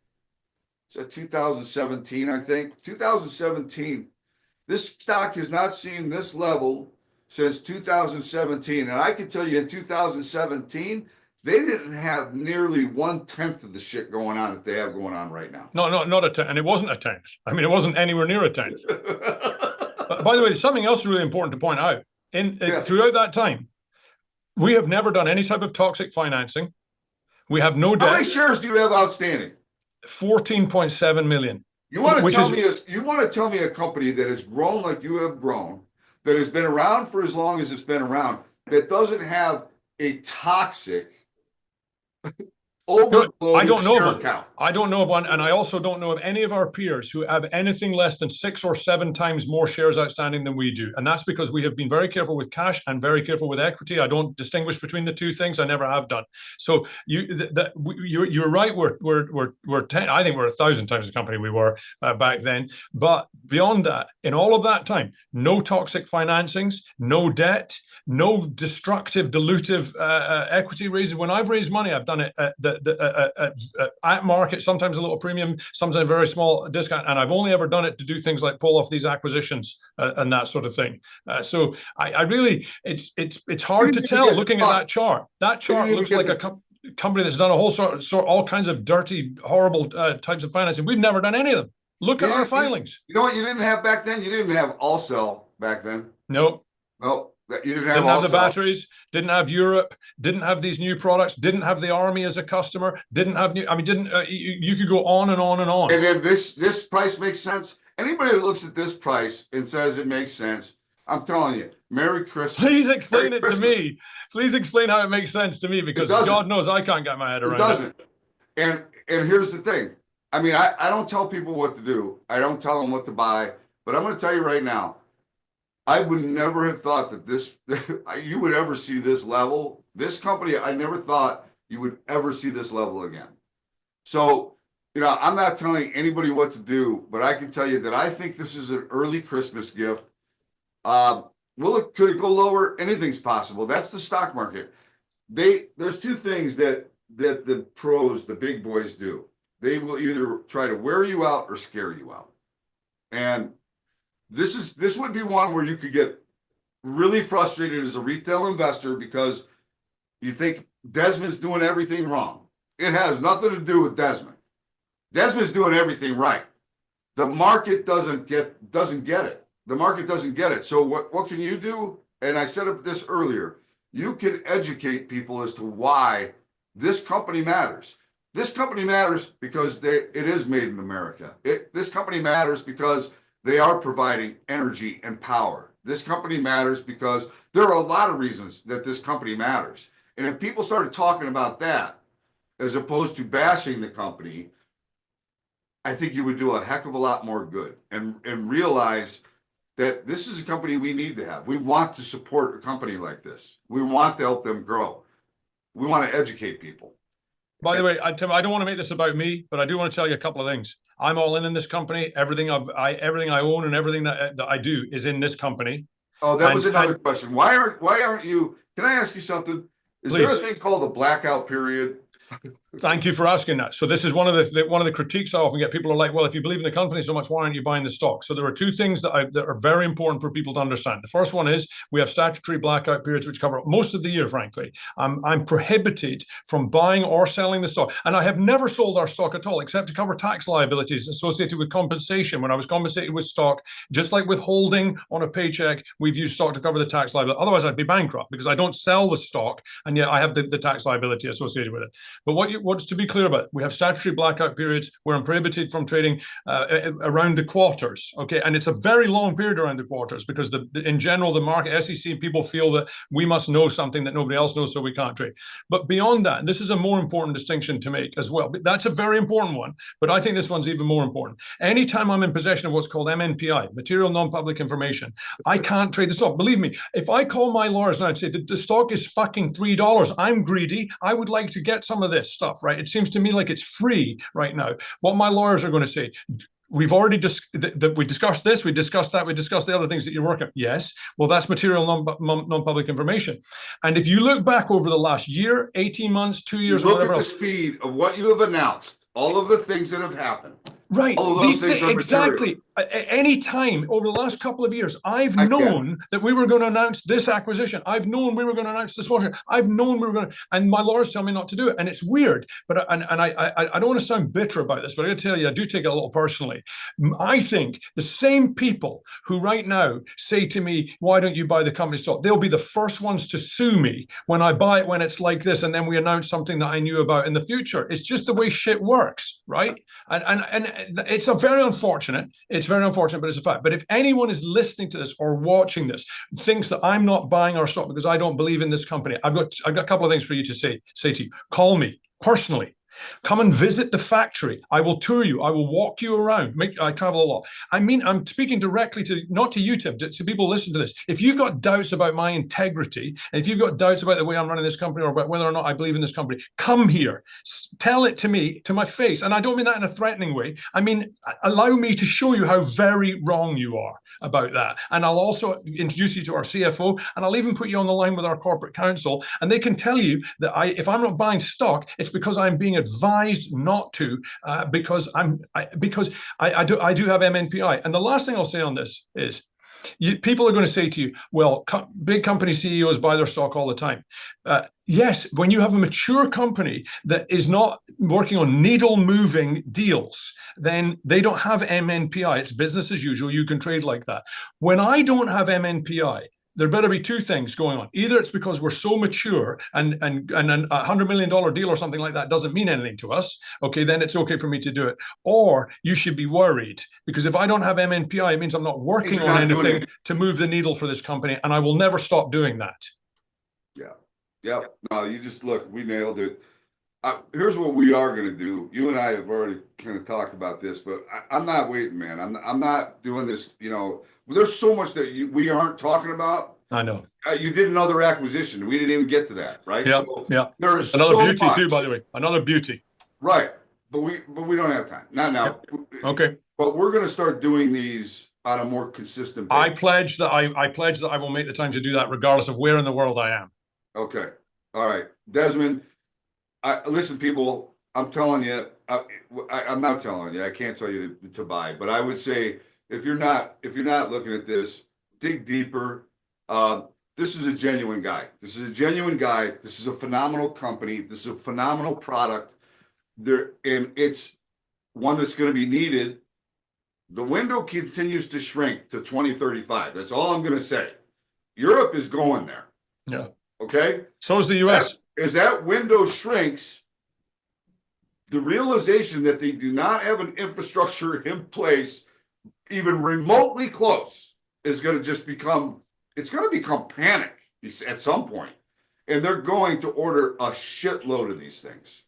Is that 2017, I think? 2017. This stock has not seen this level since 2017. And I can tell you in 2017, they didn't have nearly 1/10 of the shit going on that they have going on right now. No, not a 10. And it wasn't a 10th. I mean, it wasn't anywhere near a 10th. By the way, something else is really important to point out. Throughout that time, we have never done any type of toxic financing. We have no debt. How many shares do you have outstanding? 14.7 million. You want to tell me a company that has grown like you have grown, that has been around for as long as it's been around, that doesn't have a toxic I don't know of one. I don't know of one, and I also don't know of any of our peers who have anything less than 6 or 7 times more shares outstanding than we do, and that's because we have been very careful with cash and very careful with equity. I don't distinguish between the two things. I never have done. So you're right. We're 10. I think we're 1,000 times the company we were back then. But beyond that, in all of that time, no toxic financings, no debt. No destructive, dilutive equity raises. When I've raised money, I've done it at market, sometimes a little premium, sometimes a very small discount, and I've only ever done it to do things like pull off these acquisitions and that sort of thing. So I really, it's hard to tell looking at that chart. That chart looks like a company that's done a whole all kinds of dirty, horrible types of financing. We've never done any of them. Look at our filings. You know what you didn't have back then? You didn't have all cell back then. No. No, you didn't have Didn't all have the cell. batteries, didn't have Europe, didn't have these new products, didn't have the army as a customer, didn't have new, I mean, didn't, you could go on and on and on. And then this price makes sense. Anybody that looks at this price and says it makes sense, I'm telling you, Merry Christmas. Please explain Merry it Christmas. to me. Please explain how it makes sense to me, because God knows I can't get my head around it. It doesn't. And here's the thing. I mean, I don't tell people what to do. I don't tell them what to buy. But I'm going to tell you right now, I would never have thought that this you would ever see this level. This company, I never thought you would ever see this level again. So, you know, I'm not telling anybody what to do, but I can tell you that I think this is an early Christmas gift. Could it go lower? Anything's possible. That's the stock market. There's two things that the pros, the big boys do. They will either try to wear you out or scare you out. And this would be one where you could get really frustrated as a retail investor because you think Desmond's doing everything wrong. It has nothing to do with Desmond. Desmond's doing everything right. The market doesn't get it. The market doesn't get it. So what can you do? And I said this earlier. You can educate people as to why this company matters. This company matters because it is made in America. This company matters because they are providing energy and power. This company matters because there are a lot of reasons that this company matters. And if people started talking about that, as opposed to bashing the company, I think you would do a heck of a lot more good and realize that this is a company we need to have. We want to support a company like this. We want to help them grow. We want to educate people. By the way, Tim, I don't want to make this about me, but I do want to tell you a couple of things. I'm all in this company. Everything I own and everything that I do is in this company. Oh, that was another question. Why aren't you? Can I ask you something? Is there a thing called a blackout period? Thank you for asking that. So this is one of the critiques I often get. People are like, well, if you believe in the company so much, why aren't you buying the stock? So there are two things that are very important for people to understand. The first one is we have statutory blackout periods which cover most of the year, frankly. I'm prohibited from buying or selling the stock. And I have never sold our stock at all, except to cover tax liabilities associated with compensation. When I was compensated with stock, just like withholding on a paycheck, we've used stock to cover the tax liability. Otherwise, I'd be bankrupt because I don't sell the stock, and yet I have the tax liability associated with it. But what's to be clear about, we have statutory blackout periods where I'm prohibited from trading around the quarters, okay? And it's a very long period around the quarters because in general, the market, SEC people feel that we must know something that nobody else knows, so we can't trade. But beyond that, and this is a more important distinction to make as well, but that's a very important one, but I think this one's even more important. Anytime I'm in possession of what's called MNPI, material non-public information, I can't trade the stock. Believe me, if I call my lawyers now and say the stock is fucking $3, I'm greedy, I would like to get some of this stuff, right? It seems to me like it's free right now. What my lawyers are going to say, we've already we discussed this, we discussed that, we discussed the other things that you're working on. Yes, well, that's material non-public information. And if you look back over the last year, 18 months, 2 years, or whatever else, look at the speed of what you have announced, all of the things that have happened. Right. All of those things are exactly. Any time over the last couple of years, I've known that we were going to announce this acquisition. I've known we were going to announce this one. I've known we were going to, and my lawyers tell me not to do it. And it's weird, but I don't want to sound bitter about this, but I got to tell you, I do take it a little personally. I think the same people who right now say to me, why don't you buy the company stock? They'll be the first ones to sue me when I buy it, when it's like this, and then we announce something that I knew about in the future. It's just the way shit works, right? And it's very unfortunate, but it's a fact. But if anyone is listening to this or watching this, thinks that I'm not buying our stock because I don't believe in this company, I've got a couple of things for you to say to you. Call me personally. Come and visit the factory. I will tour you. I will walk you around. I travel a lot. I mean, I'm speaking directly to, not to you, Tim, to people listen to this. If you've got doubts about my integrity, and if you've got doubts about the way I'm running this company or about whether or not I believe in this company, come here. Tell it to me, to my face. And I don't mean that in a threatening way. I mean, allow me to show you how very wrong you are about that. And I'll also introduce you to our CFO, and I'll even put you on the line with our corporate counsel, and they can tell you that if I'm not buying stock, it's because I'm being advised not to, because I do have MNPI. And the last thing I'll say on this is, People are going to say to you, well, big company CEOs buy their stock all the time. Yes, when you have a mature company that is not working on needle moving deals, then they don't have MNPI. It's business as usual. You can trade like that. When I don't have MNPI, there better be two things going on. Either it's because we're so mature and $100 million deal or something like that doesn't mean anything to us. Okay, then it's okay for me to do it. Or you should be worried, because if I don't have MNPI, it means I'm not working on anything to move the needle for this company, and I will never stop doing that. Yeah. Yep. No, you just look, we nailed it. Here's what we are going to do. You and I have already kind of talked about this, but I'm not waiting, man. I'm not doing this. You know, there's so much that we aren't talking about. I know. You did another acquisition. We didn't even get to that, right? Yeah. So yeah. there is another so beauty much. too, by the way. Another beauty. Right. But we don't have time. Not now. Yep. Okay. But we're going to start doing these on a more consistent basis. I pledge that I will make the time to do that regardless of where in the world I am. Okay. All right. Desmond, listen, people, I'm telling you, I'm not telling you, I can't tell you to buy, but I would say if you're not looking at this, dig deeper. This is a genuine guy. This is a genuine guy. This is a phenomenal company. This is a phenomenal product. And it's one that's going to be needed. The window continues to shrink to 2035. That's all I'm going to say. Europe is going there. Yeah. Okay. So is the US. As that window shrinks, the realization that they do not have an infrastructure in place, even remotely close, is going to just become, it's going to become panic at some point. And they're going to order a shitload of these things.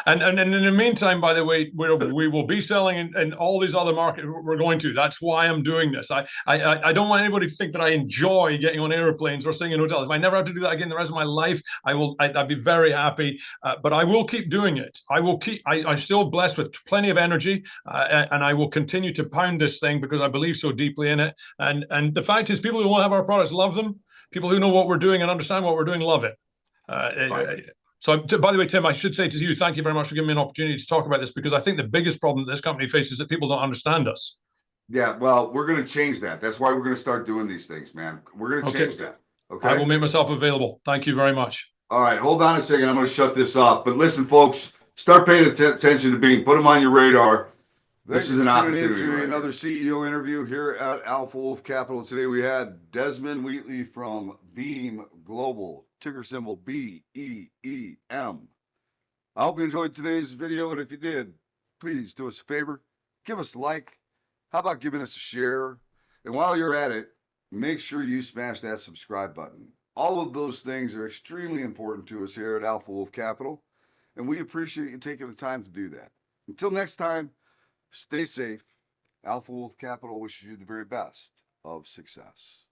and in the meantime, by the way, we will be selling in all these other markets. We're going to. That's why I'm doing this. I don't want anybody to think that I enjoy getting on airplanes or staying in hotels. If I never have to do that again the rest of my life, I'd be very happy. But I will keep doing it. I'm still blessed with plenty of energy, and I will continue to pound this thing because I believe so deeply in it. And the fact is, people who want to have our products love them. People who know what we're doing and understand what we're doing love it. Right. So, by the way, Tim, I should say to you, thank you very much for giving me an opportunity to talk about this, because I think the biggest problem that this company faces is that people don't understand us. Yeah, well, we're going to change that. That's why we're going to start doing these things, man. We're going to change that. Okay. I will make myself available. Thank you very much. All right, hold on a second. I'm going to shut this off. But listen, folks, start paying attention to Beam. Put them on your radar. This is an opportunity. Into another CEO interview here at Alpha Wolf Capital. Today we had Desmond Wheatley from BEEM Global, ticker symbol BEEM. I hope you enjoyed today's video, and if you did, please do us a favor, give us a like. How about giving us a share? And while you're at it, make sure you smash that subscribe button. All of those things are extremely important to us here at Alpha Wolf Capital, and we appreciate you taking the time to do that. Until next time, stay safe. Alpha Wolf Capital wishes you the very best of success.